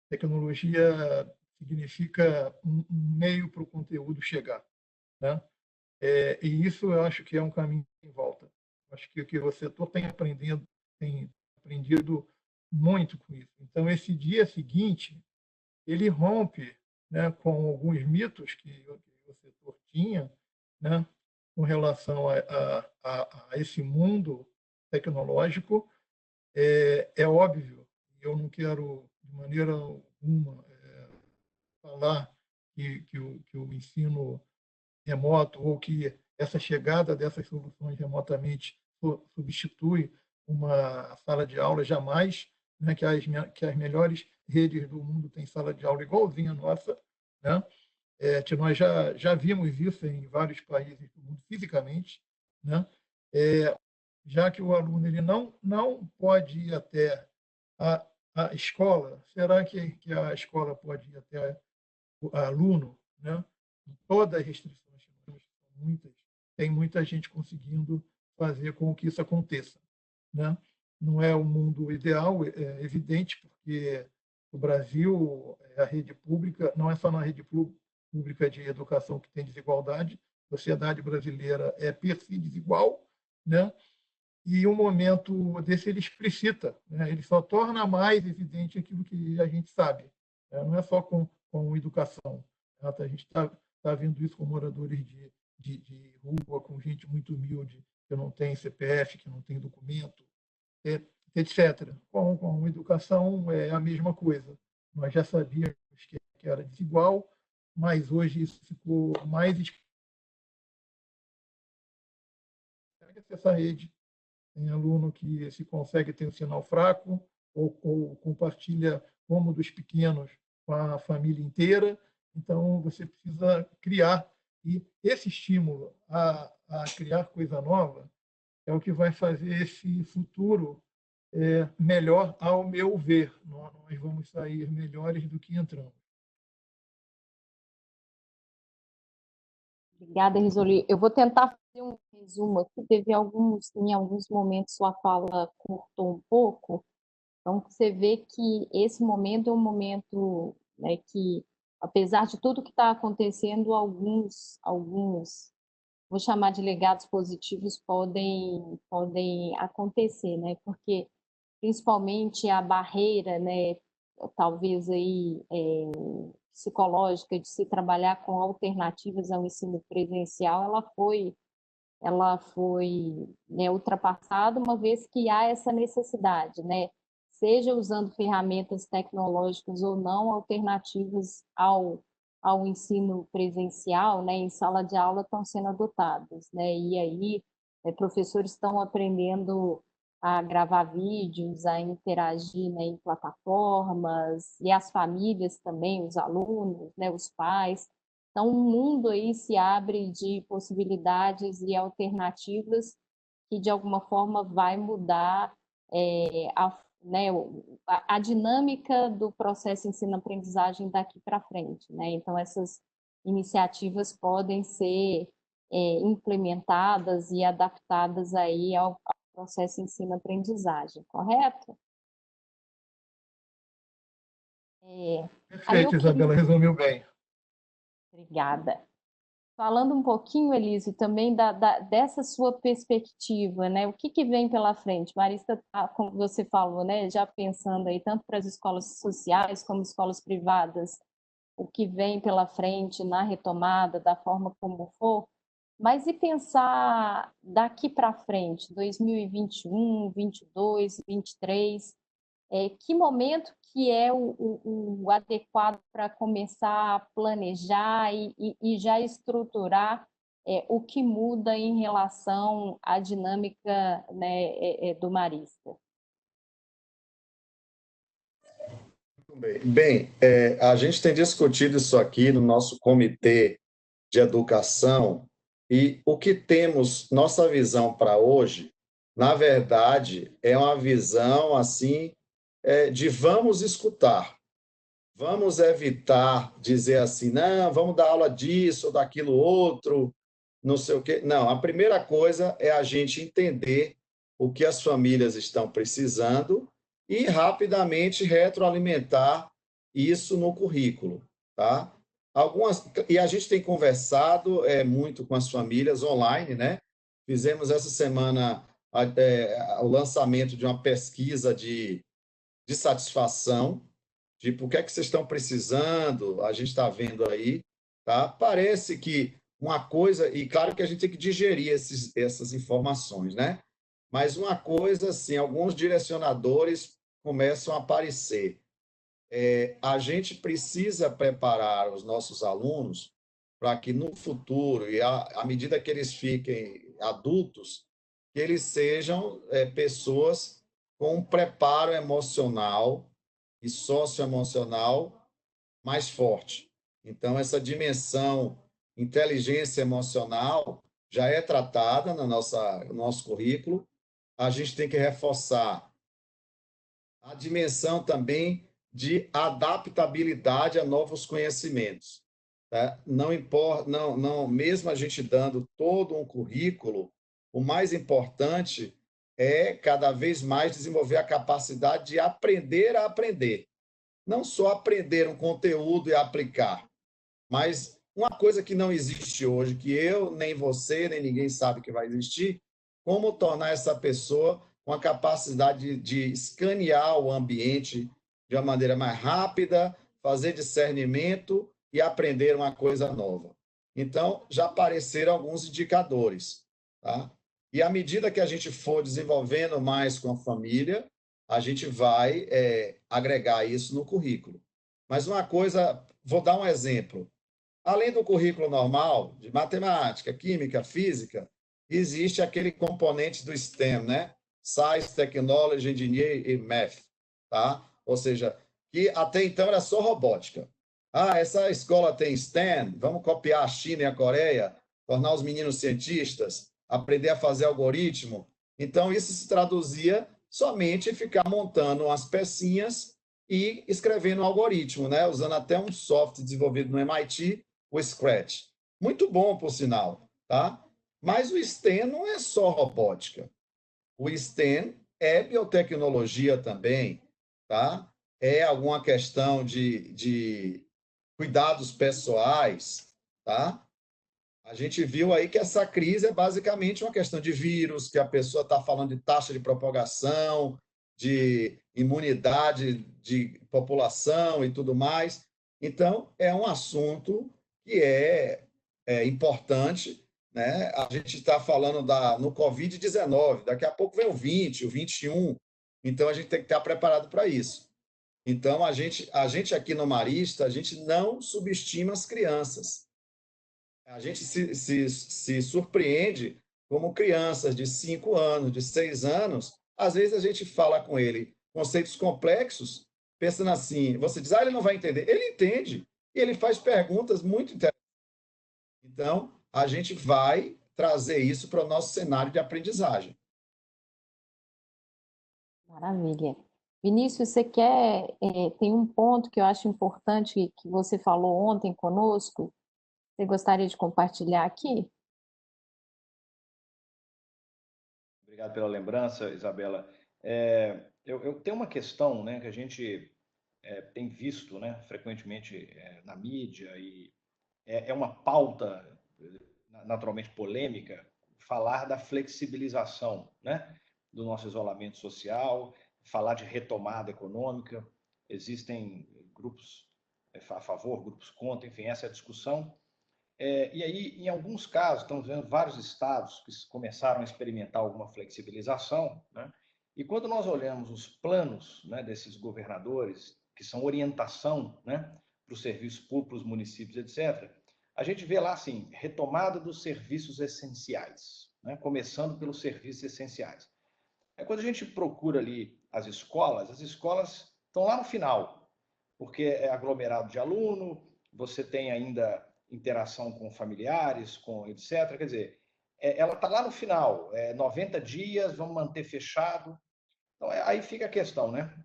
Tecnologia significa um meio para o conteúdo chegar, né? E isso eu acho que é um caminho em volta. Acho que o setor tem aprendido muito com isso. Então, esse dia seguinte, ele rompe, né, com alguns mitos que o setor tinha, né, com relação a esse mundo tecnológico. É óbvio, eu não quero, de maneira alguma, falar que o ensino remoto ou que essa chegada dessas soluções remotamente substitui uma sala de aula, jamais, né, que as melhores redes do mundo têm sala de aula igualzinha a nossa, né? Que nós já vimos isso em vários países do mundo fisicamente, né? Já que o aluno ele não pode ir até a escola, será que a escola pode ir até o aluno, né? Todas as restrições que nós temos, muitas, tem muita gente conseguindo fazer com que isso aconteça, né? Não é o mundo ideal, é evidente, porque o Brasil, a rede pública, não é só na rede pública de educação que tem desigualdade, a sociedade brasileira é per si desigual, né? e um momento desse ele explicita, né? Ele só torna mais evidente aquilo que a gente sabe, né? Não é só com educação. Né? A gente está vendo isso com moradores de rua, com gente muito humilde, que não tem CPF, que não tem documento, etc. Com educação é a mesma coisa. Nós já sabíamos que era desigual, mas hoje isso ficou mais essa rede. Tem aluno que se consegue ter um sinal fraco ou compartilha cômodos pequenos com a família inteira. Então, você precisa criar. E esse estímulo a criar coisa nova é o que vai fazer esse futuro melhor, ao meu ver. Nós vamos sair melhores do que entramos. Obrigada, Risoli. Eu vou tentar fazer um resumo aqui. Em alguns momentos, sua fala cortou um pouco. Então, você vê que esse momento é um momento, né, que, apesar de tudo que está acontecendo, alguns, vou chamar de legados positivos, podem acontecer, né? Porque, principalmente, a barreira, né, talvez aí, psicológica de se trabalhar com alternativas ao ensino presencial, ela foi, né, ultrapassada, uma vez que há essa necessidade, né? Seja usando ferramentas tecnológicas ou não, alternativas ao ensino presencial, né, em sala de aula estão sendo adotadas, né? E aí, professores estão aprendendo a gravar vídeos, a interagir, né, em plataformas, e as famílias também, os alunos, né, os pais. Então, um mundo aí se abre de possibilidades e alternativas que, de alguma forma, vai mudar né, a dinâmica do processo ensino-aprendizagem daqui para frente, né? Então, essas iniciativas podem ser implementadas e adaptadas aí ao processo ensino-aprendizagem, correto? Perfeito, Isabela, resumiu bem. Obrigada. Falando um pouquinho, Elise, também dessa sua perspectiva, né? O que vem pela frente? Marista, como você falou, né? Já pensando aí tanto para as escolas sociais como escolas privadas, o que vem pela frente na retomada, da forma como for, mas e pensar daqui para frente, 2021, 22, 23, que momento que é o adequado para começar a planejar e já estruturar o que muda em relação à dinâmica, né, do Marista? Bem, a gente tem discutido isso aqui no nosso comitê de educação e o que temos, nossa visão para hoje, na verdade, é uma visão assim de vamos escutar, vamos evitar dizer assim, não, vamos dar aula disso ou daquilo outro, não sei o quê. Não, a primeira coisa é a gente entender o que as famílias estão precisando e rapidamente retroalimentar isso no currículo, tá? E a gente tem conversado muito com as famílias online, né? Fizemos essa semana o lançamento de uma pesquisa de satisfação, tipo, o que é que vocês estão precisando? A gente está vendo aí, tá? Parece que uma coisa, e claro que a gente tem que digerir essas informações, né? Mas uma coisa, assim, alguns direcionadores começam a aparecer. A gente precisa preparar os nossos alunos para que no futuro, e à medida que eles fiquem adultos, que eles sejam pessoas com um preparo emocional e socioemocional mais forte. Então, essa dimensão inteligência emocional já é tratada no nosso currículo. A gente tem que reforçar a dimensão também de adaptabilidade a novos conhecimentos. Tá? Não importa, não, mesmo a gente dando todo um currículo, o mais importante é cada vez mais desenvolver a capacidade de aprender a aprender. Não só aprender um conteúdo e aplicar, mas uma coisa que não existe hoje, que eu, nem você, nem ninguém sabe que vai existir, como tornar essa pessoa com a capacidade de escanear o ambiente de uma maneira mais rápida, fazer discernimento e aprender uma coisa nova. Então, já apareceram alguns indicadores. Tá? E à medida que a gente for desenvolvendo mais com a família, a gente vai agregar isso no currículo. Mas uma coisa, vou dar um exemplo. Além do currículo normal, de matemática, química, física, existe aquele componente do STEM, né? Science, Technology, Engineering e Math. Tá? Ou seja, que até então era só robótica. Essa escola tem STEM, vamos copiar a China e a Coreia, tornar os meninos cientistas, aprender a fazer algoritmo. Então, isso se traduzia somente em ficar montando umas pecinhas e escrevendo um algoritmo, né? Usando até um software desenvolvido no MIT, o Scratch. Muito bom, por sinal. Tá? Mas o STEM não é só robótica. O STEM é biotecnologia também. Tá? É alguma questão de cuidados pessoais. Tá? A gente viu aí que essa crise é basicamente uma questão de vírus, que a pessoa está falando de taxa de propagação, de imunidade de população e tudo mais. Então, é um assunto que é importante. Né? A gente está falando no Covid-19, daqui a pouco vem o 20, o 21, então a gente tem que estar preparado para isso. Então, a gente aqui no Marista, a gente não subestima as crianças. A gente se surpreende como crianças de 5 anos, de 6 anos, às vezes a gente fala com ele conceitos complexos, pensando assim, você diz, ele não vai entender. Ele entende, e ele faz perguntas muito interessantes. Então, a gente vai trazer isso para o nosso cenário de aprendizagem. Maravilha. Vinícius, você tem um ponto que eu acho importante que você falou ontem conosco, você gostaria de compartilhar aqui? Obrigado pela lembrança, Isabela. Eu tenho uma questão, né, que a gente tem visto, né, frequentemente na mídia, e é uma pauta naturalmente polêmica, falar da flexibilização, né, do nosso isolamento social, falar de retomada econômica. Existem grupos a favor, grupos contra, enfim, essa é a discussão. E aí, em alguns casos, estamos vendo vários estados que começaram a experimentar alguma flexibilização, né? E quando nós olhamos os planos, né, desses governadores, que são orientação, né, para os serviços públicos, para os municípios, etc., a gente vê lá, assim, retomada dos serviços essenciais, né, começando pelos serviços essenciais. Quando a gente procura ali as escolas estão lá no final, porque é aglomerado de aluno, você tem ainda interação com familiares, com etc. Quer dizer, ela está lá no final, 90 dias, vamos manter fechado. Então, aí fica a questão, né?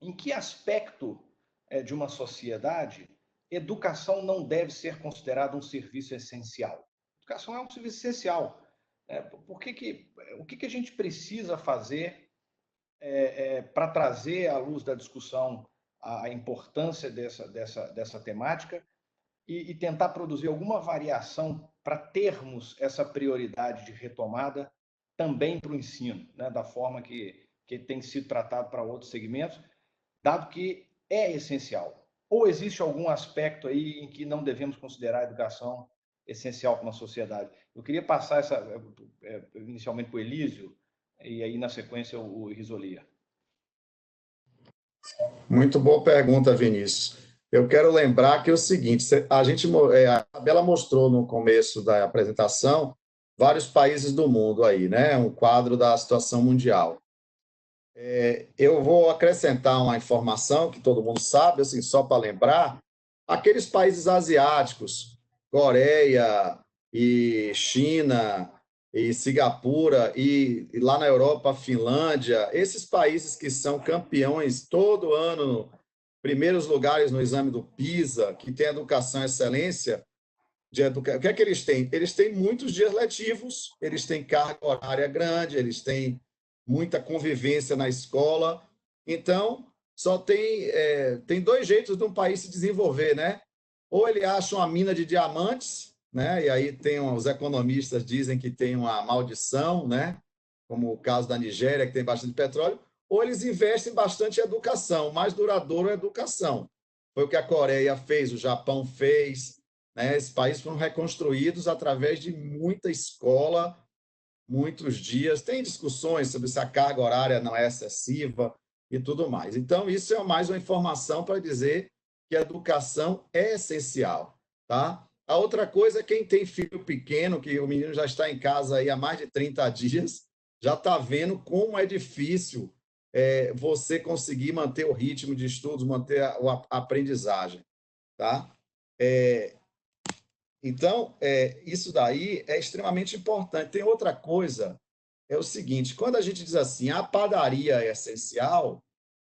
Em que aspecto de uma sociedade educação não deve ser considerada um serviço essencial? Educação é um serviço essencial. O que a gente precisa fazer para trazer à luz da discussão a importância dessa temática e tentar produzir alguma variação para termos essa prioridade de retomada também para o ensino, né, da forma que tem sido tratado para outros segmentos, dado que é essencial. Ou existe algum aspecto aí em que não devemos considerar a educação essencial para uma sociedade? Eu queria passar inicialmente para o Elísio, e aí, na sequência, o Risolia. Muito boa pergunta, Vinícius. Eu quero lembrar que é o seguinte, a Isabela mostrou no começo da apresentação vários países do mundo aí, né? Um quadro da situação mundial. Eu vou acrescentar uma informação que todo mundo sabe, assim, só para lembrar, aqueles países asiáticos, Coreia e China e Singapura e lá na Europa, Finlândia, esses países que são campeões todo ano, primeiros lugares no exame do PISA, que tem educação e excelência, o que é que eles têm? Eles têm muitos dias letivos, eles têm carga horária grande, eles têm muita convivência na escola. Então, só tem dois jeitos de um país se desenvolver, né? Ou ele acha uma mina de diamantes, né? E aí os economistas dizem que tem uma maldição, né? como o caso da Nigéria, que tem bastante petróleo, ou eles investem bastante em educação. O mais duradouro é a educação. Foi o que a Coreia fez, o Japão fez, né? Esses países foram reconstruídos através de muita escola, muitos dias. Tem discussões sobre se a carga horária não é excessiva e tudo mais. Então, isso é mais uma informação para dizer que a educação é essencial, tá? A outra coisa é quem tem filho pequeno, que o menino já está em casa aí há mais de 30 dias, já está vendo como é difícil você conseguir manter o ritmo de estudos, manter a aprendizagem, tá? Então, isso daí é extremamente importante. Tem outra coisa, é o seguinte, quando a gente diz assim, a padaria é essencial,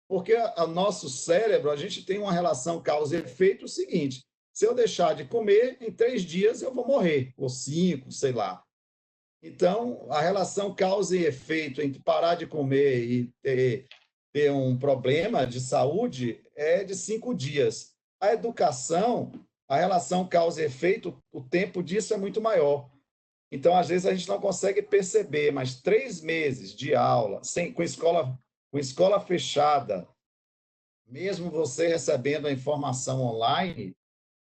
porque o nosso cérebro, a gente tem uma relação causa e efeito o seguinte, se eu deixar de comer, em 3 dias eu vou morrer, ou 5, sei lá. Então, a relação causa e efeito entre parar de comer e ter um problema de saúde é de 5 dias. A educação, a relação causa e efeito, o tempo disso é muito maior. Então, às vezes, a gente não consegue perceber, mas 3 meses de aula, com escola fechada, mesmo você recebendo a informação online,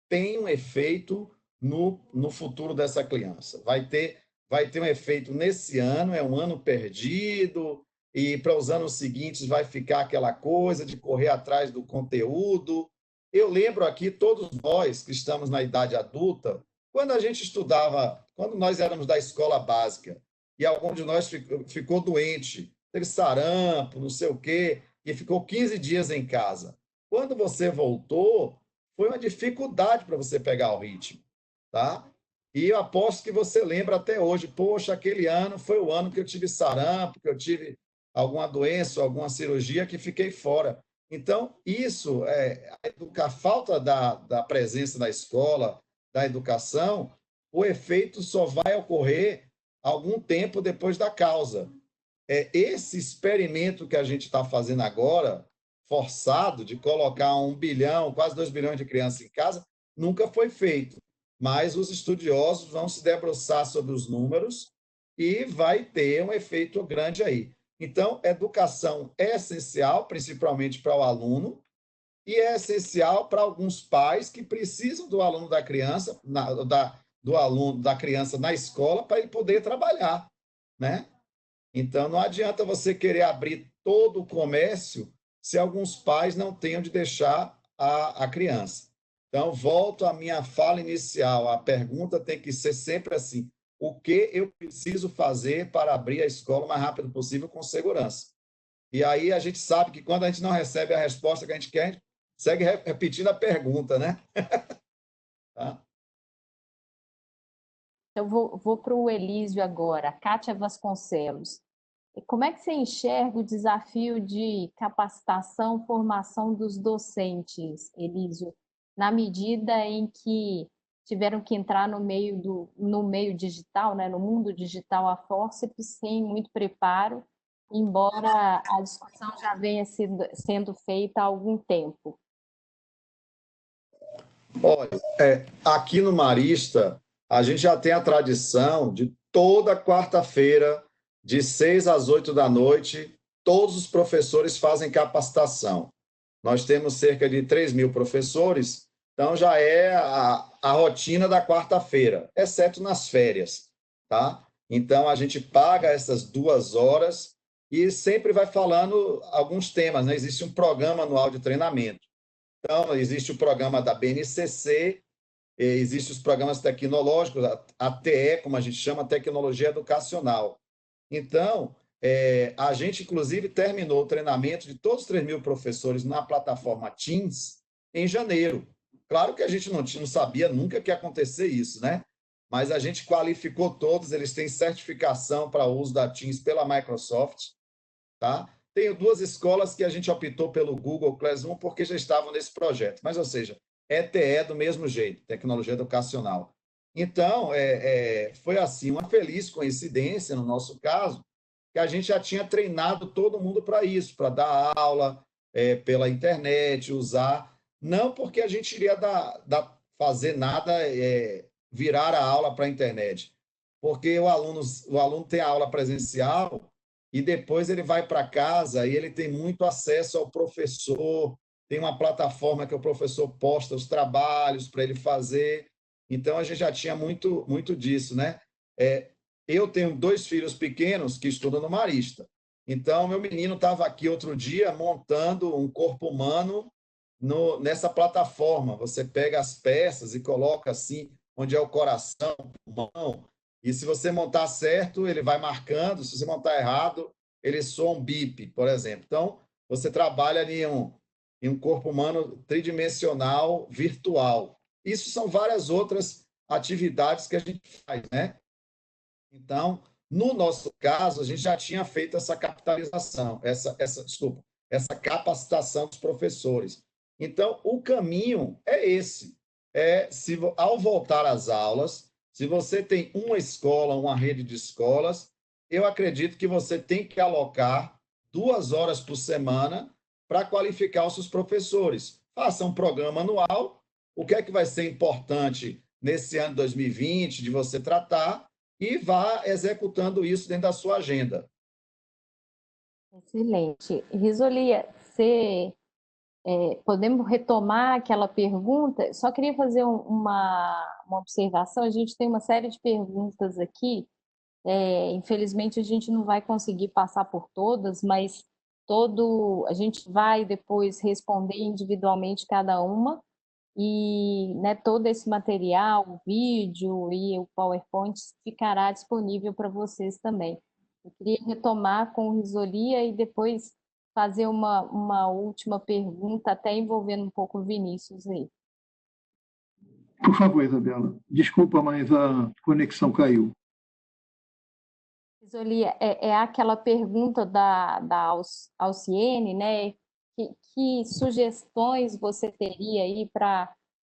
tem um efeito no futuro dessa criança. Vai ter um efeito nesse ano, é um ano perdido, e para os anos seguintes vai ficar aquela coisa de correr atrás do conteúdo. Eu lembro aqui, todos nós que estamos na idade adulta, quando a gente estudava, quando nós éramos da escola básica, e algum de nós ficou doente, teve sarampo, não sei o quê, e ficou 15 dias em casa. Quando você voltou, foi uma dificuldade para você pegar o ritmo, tá? E eu aposto que você lembra até hoje, poxa, aquele ano foi o ano que eu tive sarampo, que eu tive alguma doença, alguma cirurgia que fiquei fora. Então, isso, a falta da presença da escola, da educação, o efeito só vai ocorrer algum tempo depois da causa. Esse experimento que a gente está fazendo agora, forçado, de colocar 1 bilhão, quase 2 bilhões de crianças em casa, nunca foi feito. Mas os estudiosos vão se debruçar sobre os números e vai ter um efeito grande aí. Então, educação é essencial, principalmente para o aluno, e é essencial para alguns pais que precisam do aluno da criança, do aluno da criança na escola para ele poder trabalhar, né? Então, não adianta você querer abrir todo o comércio se alguns pais não têm onde deixar a criança. Então, volto à minha fala inicial. A pergunta tem que ser sempre assim: o que eu preciso fazer para abrir a escola o mais rápido possível com segurança? E aí a gente sabe que quando a gente não recebe a resposta que a gente quer, a gente segue repetindo a pergunta, né? Tá? Eu vou para o Elísio agora, Kátia Vasconcelos. Como é que você enxerga o desafio de capacitação, formação dos docentes, Elísio, na medida em que tiveram que entrar no meio digital, né, no mundo digital a fórceps, sem muito preparo, embora a discussão já venha sendo feita há algum tempo? Olha, aqui no Marista, a gente já tem a tradição de toda quarta-feira, de 6 às 8 da noite, todos os professores fazem capacitação. Nós temos cerca de 3.000 professores, então já é a rotina da quarta-feira, exceto nas férias, tá? Então, a gente paga essas 2 horas e sempre vai falando alguns temas, né? Existe um programa anual de treinamento. Então, existe o programa da BNCC, existem os programas tecnológicos, a TE, como a gente chama, Tecnologia Educacional. Então, a gente, inclusive, terminou o treinamento de todos os 3.000 professores na plataforma Teams em janeiro. Claro que a gente não sabia nunca que ia acontecer isso, né? Mas a gente qualificou todos, eles têm certificação para o uso da Teams pela Microsoft, tá? Tenho 2 escolas que a gente optou pelo Google Classroom porque já estavam nesse projeto, mas, ou seja, TE do mesmo jeito, Tecnologia Educacional. Então, foi assim, uma feliz coincidência, no nosso caso, que a gente já tinha treinado todo mundo para isso, para dar aula pela internet, usar, não porque a gente iria fazer nada, virar a aula para a internet, porque o aluno tem a aula presencial, e depois ele vai para casa e ele tem muito acesso ao professor, tem uma plataforma que o professor posta os trabalhos para ele fazer. Então, a gente já tinha muito disso, né? Eu tenho 2 filhos pequenos que estudam no Marista. Então, meu menino estava aqui outro dia montando um corpo humano nessa plataforma. Você pega as peças e coloca assim, onde é o coração, o pulmão, e se você montar certo, ele vai marcando, se você montar errado, ele soa um bip, por exemplo. Então, você trabalha ali em um corpo humano tridimensional virtual. Isso são várias outras atividades que a gente faz, né? Então, no nosso caso, a gente já tinha feito essa capitalização, essa capacitação dos professores. Então, o caminho é esse. Ao voltar às aulas, se você tem uma escola, uma rede de escolas, eu acredito que você tem que alocar 2 horas por semana para qualificar os seus professores. Faça um programa anual, o que é que vai ser importante nesse ano de 2020 de você tratar, e vá executando isso dentro da sua agenda. Excelente. Risolia, podemos retomar aquela pergunta? Só queria fazer uma observação. A gente tem uma série de perguntas aqui. Infelizmente, a gente não vai conseguir passar por todas, mas a gente vai depois responder individualmente cada uma. E, né, todo esse material, o vídeo e o PowerPoint ficará disponível para vocês também. Eu queria retomar com o Risolia e depois fazer uma última pergunta, até envolvendo um pouco o Vinícius aí. Por favor, Isabela. Desculpa, mas a conexão caiu. Risolia, é aquela pergunta da Alciene, né? Que sugestões você teria aí para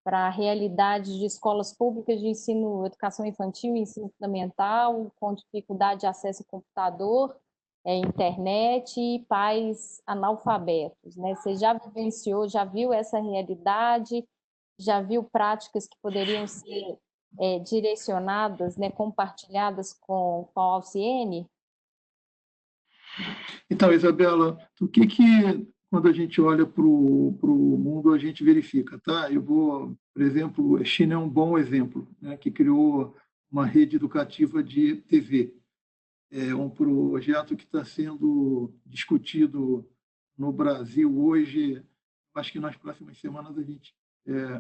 a realidade de escolas públicas de ensino, educação infantil e ensino fundamental, com dificuldade de acesso ao computador, internet e pais analfabetos, né? Você já vivenciou, já viu essa realidade, já viu práticas que poderiam ser direcionadas, né, compartilhadas com a Alciene? Então, Isabela, o que quando a gente olha para o mundo, a gente verifica, tá? Por exemplo, a China é um bom exemplo, né, que criou uma rede educativa de TV. É um projeto que está sendo discutido no Brasil hoje. Acho que nas próximas semanas a gente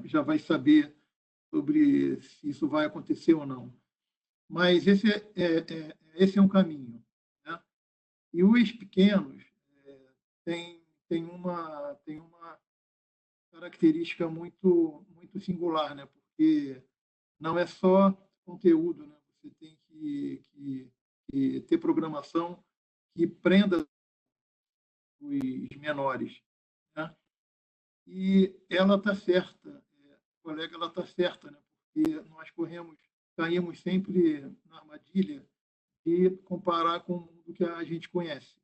já vai saber sobre se isso vai acontecer ou não. Mas esse é um caminho, né? E os pequenos têm uma característica muito singular, né? Porque não é só conteúdo, né? Você tem que ter programação que prenda os menores, né? E ela está certa, a colega, ela está certa, né? Porque nós caímos sempre na armadilha de comparar com o mundo que a gente conhece,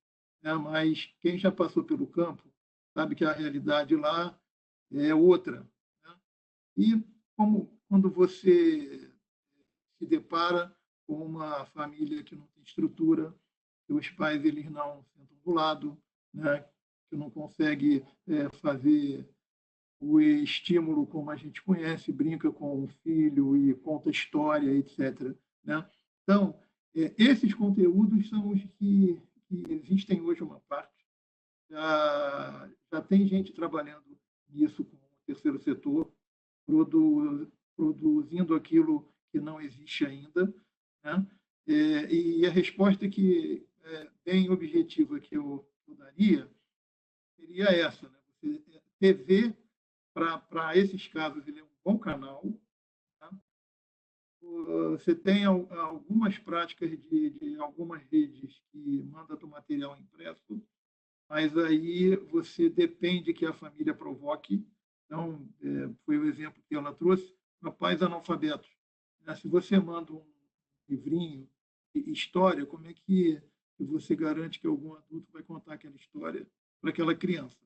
né? Mas quem já passou pelo campo sabe que a realidade lá é outra, né? E quando você se depara com uma família que não tem estrutura, que os pais eles não sentam do lado, né? Que não consegue fazer o estímulo como a gente conhece, brinca com o filho e conta história, etc., né? Então, esses conteúdos são os que existem hoje uma parte. Já tem gente trabalhando nisso com o terceiro setor, produzindo aquilo que não existe ainda, né? E a resposta que bem objetiva que eu daria seria essa, né? TV, para esses casos, ele é um bom canal. Tá? Você tem algumas práticas de algumas redes que mandam o material impresso, mas aí você depende que a família provoque. Então, foi o exemplo que ela trouxe, para pais analfabetos. Se você manda um livrinho de história, como é que você garante que algum adulto vai contar aquela história para aquela criança?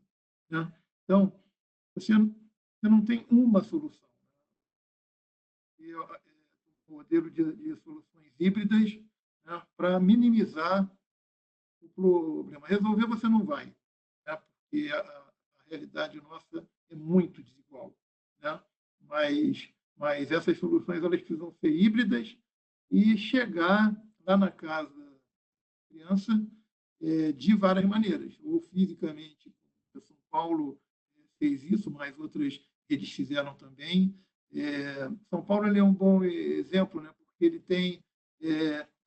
Né? Então, você não tem uma solução. Um modelo de soluções híbridas, né, para minimizar o problema. Resolver você não vai, né? Porque a realidade nossa é muito desigual, né? Mas essas soluções elas precisam ser híbridas e chegar lá na casa da criança de várias maneiras, ou fisicamente, como São Paulo fez isso, mas outras eles fizeram também. São Paulo ele é um bom exemplo, né? Porque ele tem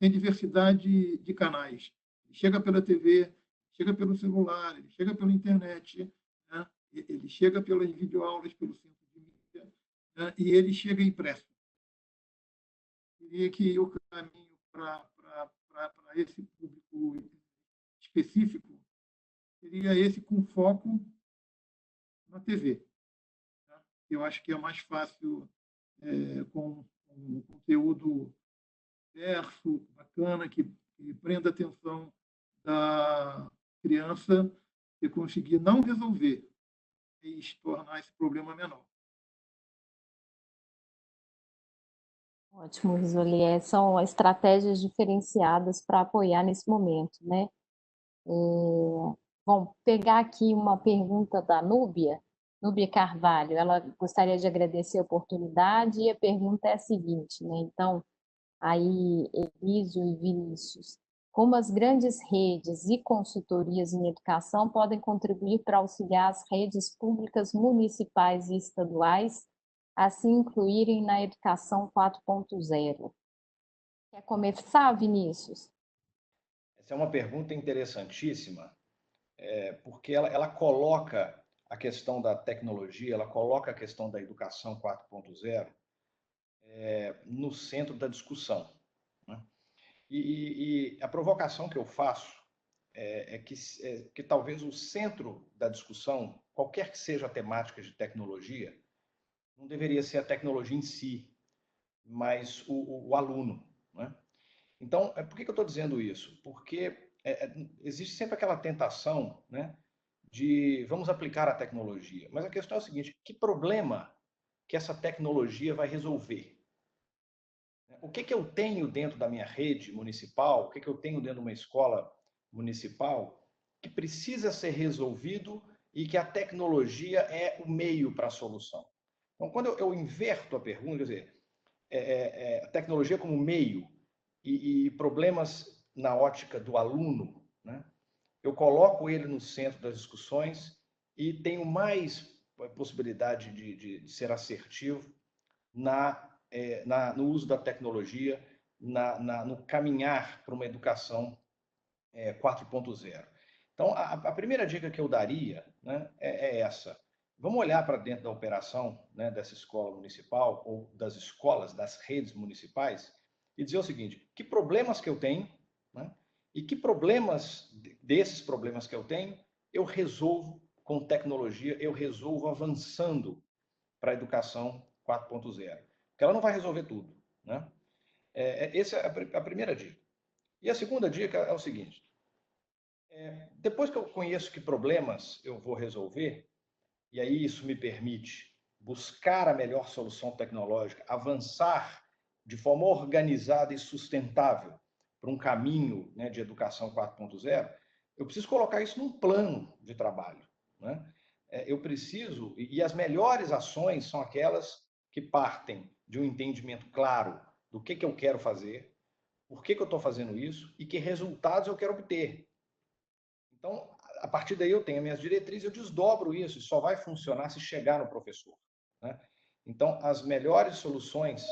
diversidade de canais. Ele chega pela TV, chega pelo celular, ele chega pela internet, né? Ele chega pelas videoaulas, pelo centro de mídia, né? E ele chega impresso. Eu diria que o caminho para esse público específico seria esse com foco na TV. Tá? Eu acho que é mais fácil, com um conteúdo diverso, bacana, que prenda a atenção da criança e conseguir não resolver e tornar esse problema menor. Ótimo, Risoli. São estratégias diferenciadas para apoiar nesse momento, né? Bom, pegar aqui uma pergunta da Núbia Carvalho. Ela gostaria de agradecer a oportunidade e a pergunta é a seguinte, né? Então, aí, Elísio e Vinícius, como as grandes redes e consultorias em educação podem contribuir para auxiliar as redes públicas municipais e estaduais a se incluírem na educação 4.0? Quer começar, Vinícius? Essa é uma pergunta interessantíssima, porque ela coloca a questão da tecnologia, ela coloca a questão da educação 4.0 no centro da discussão, né? E a provocação que eu faço que talvez o centro da discussão, qualquer que seja a temática de tecnologia, não deveria ser a tecnologia em si, mas o aluno, né? Então, por que eu estou dizendo isso? Porque existe sempre aquela tentação, né, de vamos aplicar a tecnologia. Mas a questão é a seguinte: que problema que essa tecnologia vai resolver? O que eu tenho dentro da minha rede municipal, o que eu tenho dentro de uma escola municipal que precisa ser resolvido e que a tecnologia é o meio para a solução? Então, quando eu inverto a pergunta, quer dizer, a tecnologia como meio e problemas na ótica do aluno, né? Eu coloco ele no centro das discussões e tenho mais possibilidade de ser assertivo no uso da tecnologia, no caminhar para uma educação 4.0. Então, a primeira dica que eu daria, né, é essa. Vamos olhar para dentro da operação, né, dessa escola municipal ou das escolas, das redes municipais e dizer o seguinte: que problemas que eu tenho, né, e que problemas, desses problemas que eu tenho, eu resolvo com tecnologia, eu resolvo avançando para a educação 4.0. Porque ela não vai resolver tudo, né? Essa é a primeira dica. E a segunda dica é o seguinte: depois que eu conheço que problemas eu vou resolver, e aí isso me permite buscar a melhor solução tecnológica, avançar de forma organizada e sustentável para um caminho, né, de educação 4.0, eu preciso colocar isso num plano de trabalho, né? Eu preciso, e as melhores ações são aquelas que partem de um entendimento claro do que eu quero fazer, por que eu estou fazendo isso e que resultados eu quero obter. Então, a partir daí eu tenho as minhas diretrizes, eu desdobro isso e só vai funcionar se chegar no professor, né? Então, as melhores soluções,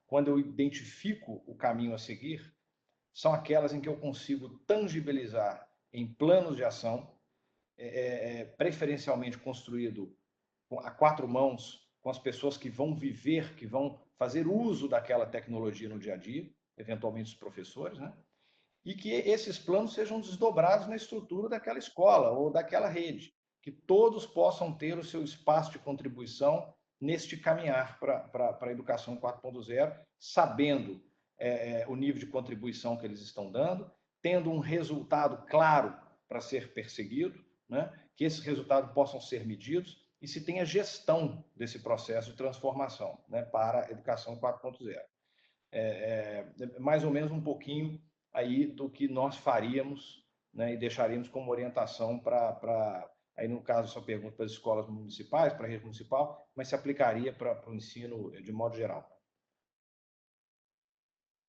quando eu identifico o caminho a seguir, são aquelas em que eu consigo tangibilizar em planos de ação, preferencialmente construído a quatro mãos, com as pessoas que vão viver, que vão fazer uso daquela tecnologia no dia a dia, eventualmente os professores, né? E que esses planos sejam desdobrados na estrutura daquela escola ou daquela rede, que todos possam ter o seu espaço de contribuição neste caminhar para a educação 4.0, sabendo o nível de contribuição que eles estão dando, tendo um resultado claro para ser perseguido, né? Que esses resultados possam ser medidos e se tenha gestão desse processo de transformação, né, para a educação 4.0. Mais ou menos um pouquinho aí do que nós faríamos né, e deixaríamos como orientação aí no caso, sua pergunta para as escolas municipais, para a rede municipal, mas se aplicaria para o ensino de modo geral.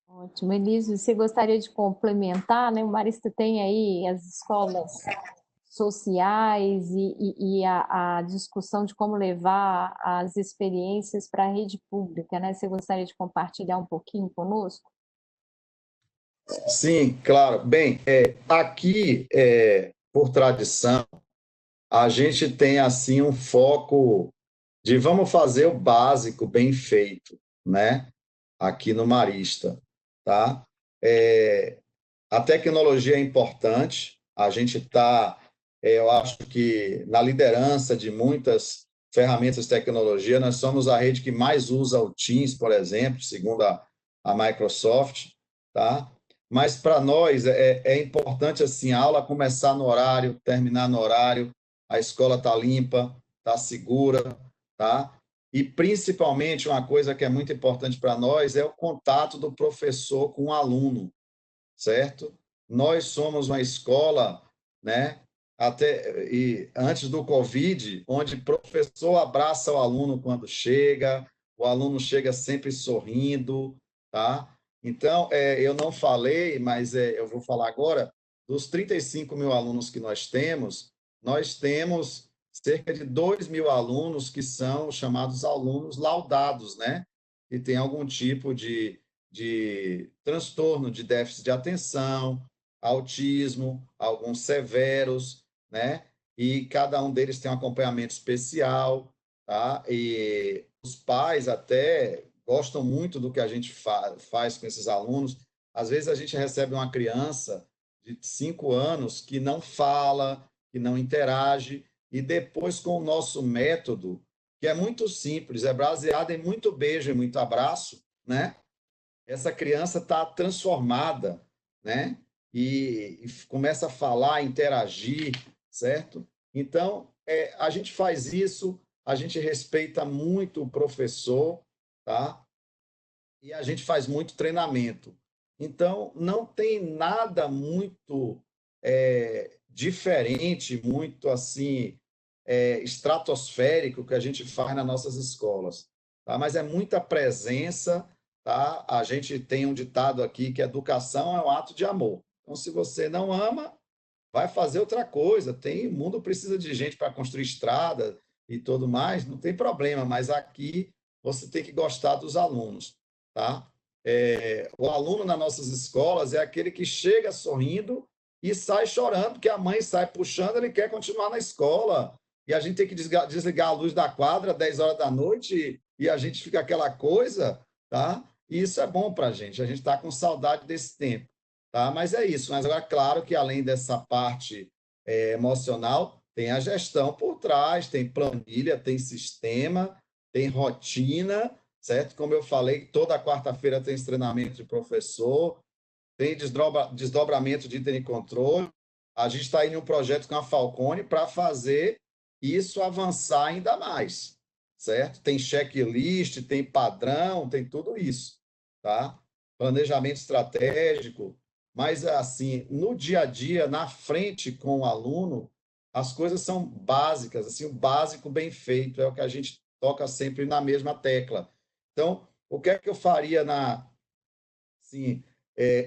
Ótimo. Elísio, você gostaria de complementar, né? O Marista tem aí as escolas sociais e a discussão de como levar as experiências para a rede pública, né? Você gostaria de compartilhar um pouquinho conosco? Sim, claro. Bem, aqui, por tradição, a gente tem assim um foco de vamos fazer o básico bem feito, né? Aqui no Marista, tá? A tecnologia é importante, a gente está, eu acho que na liderança de muitas ferramentas de tecnologia, nós somos a rede que mais usa o Teams, por exemplo, segundo a Microsoft, tá? Mas para nós é importante assim, a aula começar no horário, terminar no horário, a escola está limpa, está segura, tá? E principalmente uma coisa que é muito importante para nós é o contato do professor com o aluno, certo? Nós somos uma escola, né, até e antes do Covid, onde o professor abraça o aluno quando chega, o aluno chega sempre sorrindo, tá? Então, eu não falei, mas eu vou falar agora, dos 35 mil alunos que nós temos cerca de 2 mil alunos que são chamados alunos laudados, né? Que tem algum tipo de transtorno de déficit de atenção, autismo, alguns severos, né? E cada um deles tem um acompanhamento especial, tá? E os pais até gostam muito do que a gente faz com esses alunos. Às vezes a gente recebe uma criança de 5 anos que não fala, que não interage, e depois com o nosso método, que é muito simples, é baseado em muito beijo e muito abraço, né? Essa criança está transformada, né? E começa a falar, interagir, certo? Então, a gente faz isso, a gente respeita muito o professor, tá? E a gente faz muito treinamento. Então, não tem nada muito diferente, muito assim, estratosférico que a gente faz nas nossas escolas, tá? Mas é muita presença, tá? A gente tem um ditado aqui que educação é um ato de amor. Então, se você não ama, vai fazer outra coisa. O mundo precisa de gente para construir estrada e tudo mais, não tem problema, mas aqui você tem que gostar dos alunos, tá? O aluno nas nossas escolas é aquele que chega sorrindo e sai chorando, porque a mãe sai puxando, ele quer continuar na escola. E a gente tem que desligar a luz da quadra às 10 horas da noite e a gente fica aquela coisa, tá? E isso é bom para a gente está com saudade desse tempo. Tá? Mas é isso. Mas agora, claro que além dessa parte emocional, tem a gestão por trás, tem planilha, tem sistema, tem rotina, certo? Como eu falei, toda quarta-feira tem esse treinamento de professor, tem desdobramento de item de controle. A gente está em um projeto com a Falcone para fazer isso avançar ainda mais, certo? Tem checklist, tem padrão, tem tudo isso, tá? Planejamento estratégico, mas assim, no dia a dia, na frente com o aluno, as coisas são básicas, assim, o básico bem feito é o que a gente toca sempre na mesma tecla. Então, o que é que eu faria assim,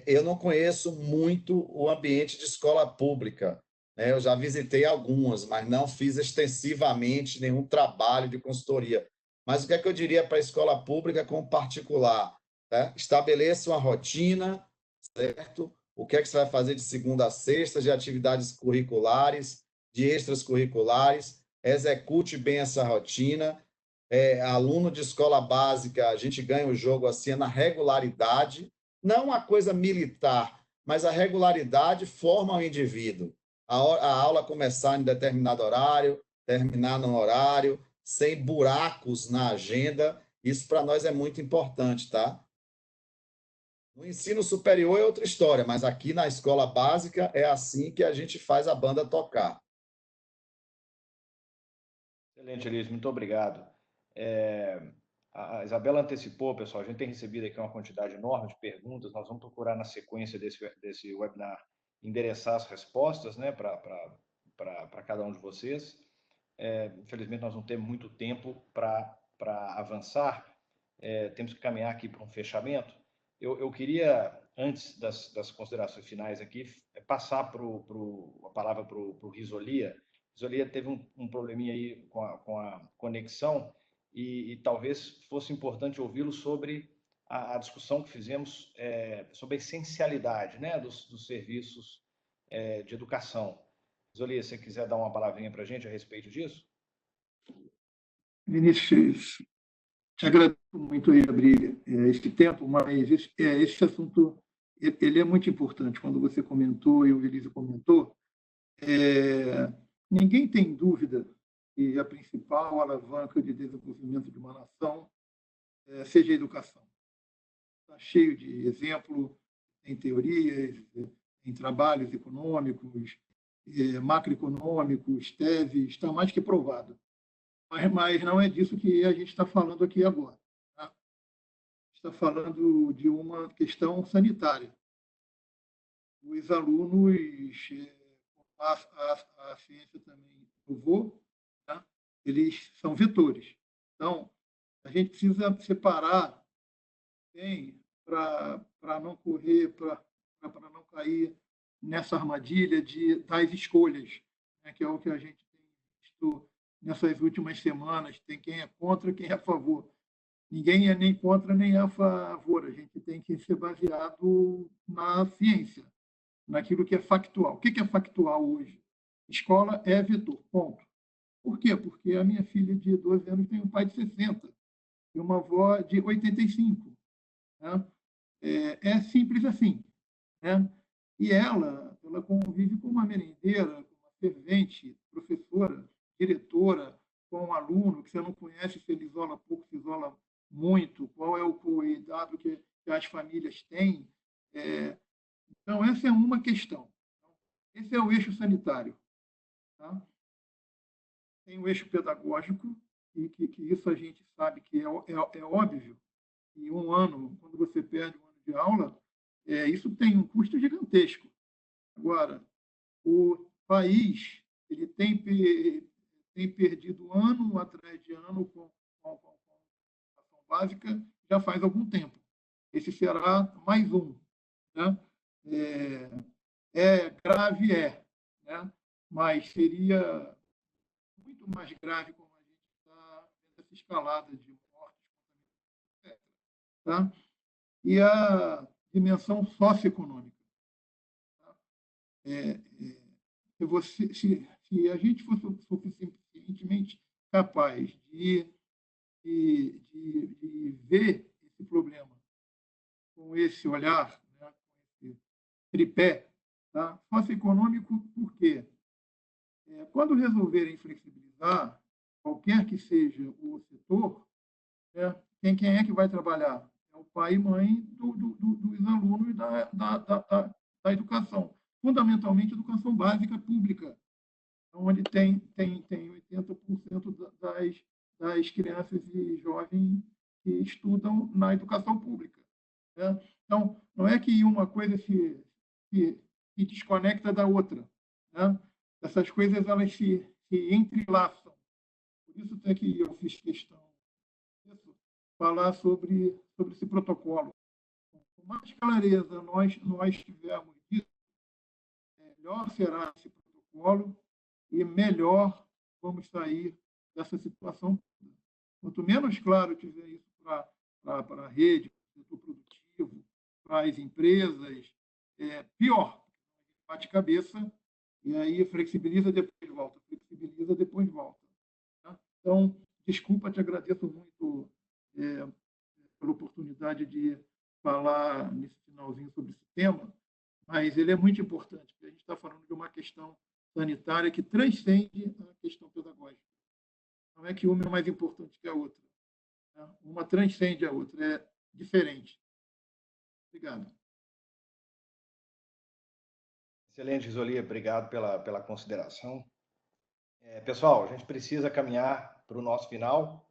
eu não conheço muito o ambiente de escola pública, né? Eu já visitei algumas, mas não fiz extensivamente nenhum trabalho de consultoria. Mas o que é que eu diria para a escola pública com particular? Né? Estabeleça uma rotina, certo? O que é que você vai fazer de segunda a sexta, de atividades curriculares, de extras curriculares, execute bem essa rotina. Aluno de escola básica, a gente ganha o jogo assim na regularidade, não uma coisa militar, mas a regularidade forma o indivíduo. A aula começar em determinado horário, terminar no horário, sem buracos na agenda, isso para nós é muito importante, tá? No ensino superior é outra história, mas aqui na escola básica é assim que a gente faz a banda tocar. Excelente, Elísio, muito obrigado. A Isabela antecipou, pessoal, a gente tem recebido aqui uma quantidade enorme de perguntas, nós vamos procurar na sequência desse webinar endereçar as respostas, né, para cada um de vocês. Infelizmente, nós não temos muito tempo para avançar, temos que caminhar aqui para um fechamento. Eu queria, antes das considerações finais aqui, passar a palavra para o Risolia. Risolia teve um probleminha aí com a conexão e talvez fosse importante ouvi-lo sobre a discussão que fizemos sobre a essencialidade, né, dos serviços de educação. Risolia, se você quiser dar uma palavrinha para a gente a respeito disso? Vinícius, te agradeço muito aí abrir esse tempo, mas esse assunto ele é muito importante. Quando você comentou e o Elísio comentou, ninguém tem dúvida que a principal alavanca de desenvolvimento de uma nação seja a educação. Está cheio de exemplo em teorias, em trabalhos econômicos, macroeconômicos, teses, está mais que provado. Mas não é disso que a gente está falando aqui agora. Tá? Está falando de uma questão sanitária. Os alunos, a ciência também provou, tá? Eles são vetores. Então, a gente precisa separar bem para não correr, para não cair nessa armadilha das escolhas, né? Que é o que a gente tem visto nessas últimas semanas. Tem quem é contra, quem é a favor. Ninguém é nem contra nem a favor. A gente tem que ser baseado na ciência, naquilo que é factual. O que é factual hoje? Escola é vetor, ponto. Por quê? Porque a minha filha de 12 anos tem um pai de 60 e uma avó de 85. Né? É simples assim. Né? E ela convive com uma merendeira, com uma servente, professora, diretora, com um aluno que você não conhece, se ele isola pouco, se isola muito, qual é o cuidado que as famílias têm. Então, essa é uma questão. Esse é o eixo sanitário. Tá? Tem o eixo pedagógico, e que isso a gente sabe que é óbvio. E um ano, quando você perde um ano de aula, isso tem um custo gigantesco. Agora, o país ele tem perdido ano atrás de ano com a educação básica já faz algum tempo. Esse será mais um. Né? Grave, né? Mas seria muito mais grave como a gente está vendo essa escalada de mortes, etc. Tá? E a dimensão socioeconômica. Tá? Se a gente fosse suficientemente capaz de ver esse problema com esse olhar, né, com esse tripé, tá? Socioeconômico, por quê? Quando resolverem flexibilizar, qualquer que seja o setor, quem é que vai trabalhar? É o pai e mãe dos alunos da educação, fundamentalmente educação básica pública, onde tem 80% das crianças e jovens que estudam na educação pública. Né? Então, não é que uma coisa se desconecta da outra. Né? Essas coisas elas se entrelaçam. Por isso até que eu fiz questão de falar sobre esse protocolo. Com mais clareza nós tivermos isso, melhor será esse protocolo e melhor vamos sair dessa situação. Quanto menos claro tiver isso para a rede, para o setor produtivo, para as empresas, pior. Bate cabeça e aí flexibiliza, depois volta. Flexibiliza, depois volta. Tá? Então, desculpa, te agradeço muito pela oportunidade de falar nesse finalzinho sobre esse tema, mas ele é muito importante, porque a gente está falando de uma questão sanitária que transcende a questão pedagógica. Não é que uma é mais importante que a outra. Né? Uma transcende a outra, é diferente. Obrigado. Excelente, Risolia, obrigado pela consideração. Pessoal, a gente precisa caminhar para o nosso final.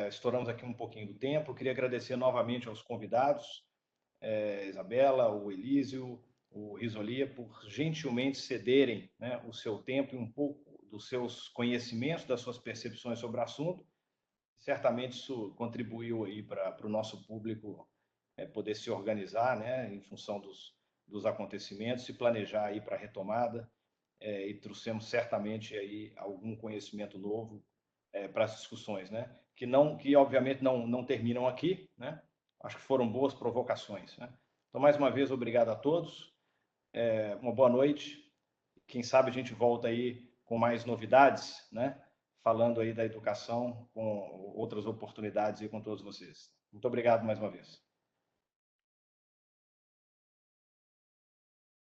Estouramos aqui um pouquinho do tempo. Eu queria agradecer novamente aos convidados, Isabela, o Elísio, o Risolia, por gentilmente cederem, né, o seu tempo e um pouco dos seus conhecimentos, das suas percepções sobre o assunto. Certamente isso contribuiu aí para o nosso público poder se organizar, né, em função dos acontecimentos, se planejar aí para a retomada, e trouxemos certamente aí algum conhecimento novo para as discussões, né, que obviamente não terminam aqui, né. Acho que foram boas provocações, né. Então, mais uma vez, obrigado a todos. Uma boa noite. Quem sabe a gente volta aí com mais novidades, né? Falando aí da educação, com outras oportunidades aí com todos vocês. Muito obrigado mais uma vez.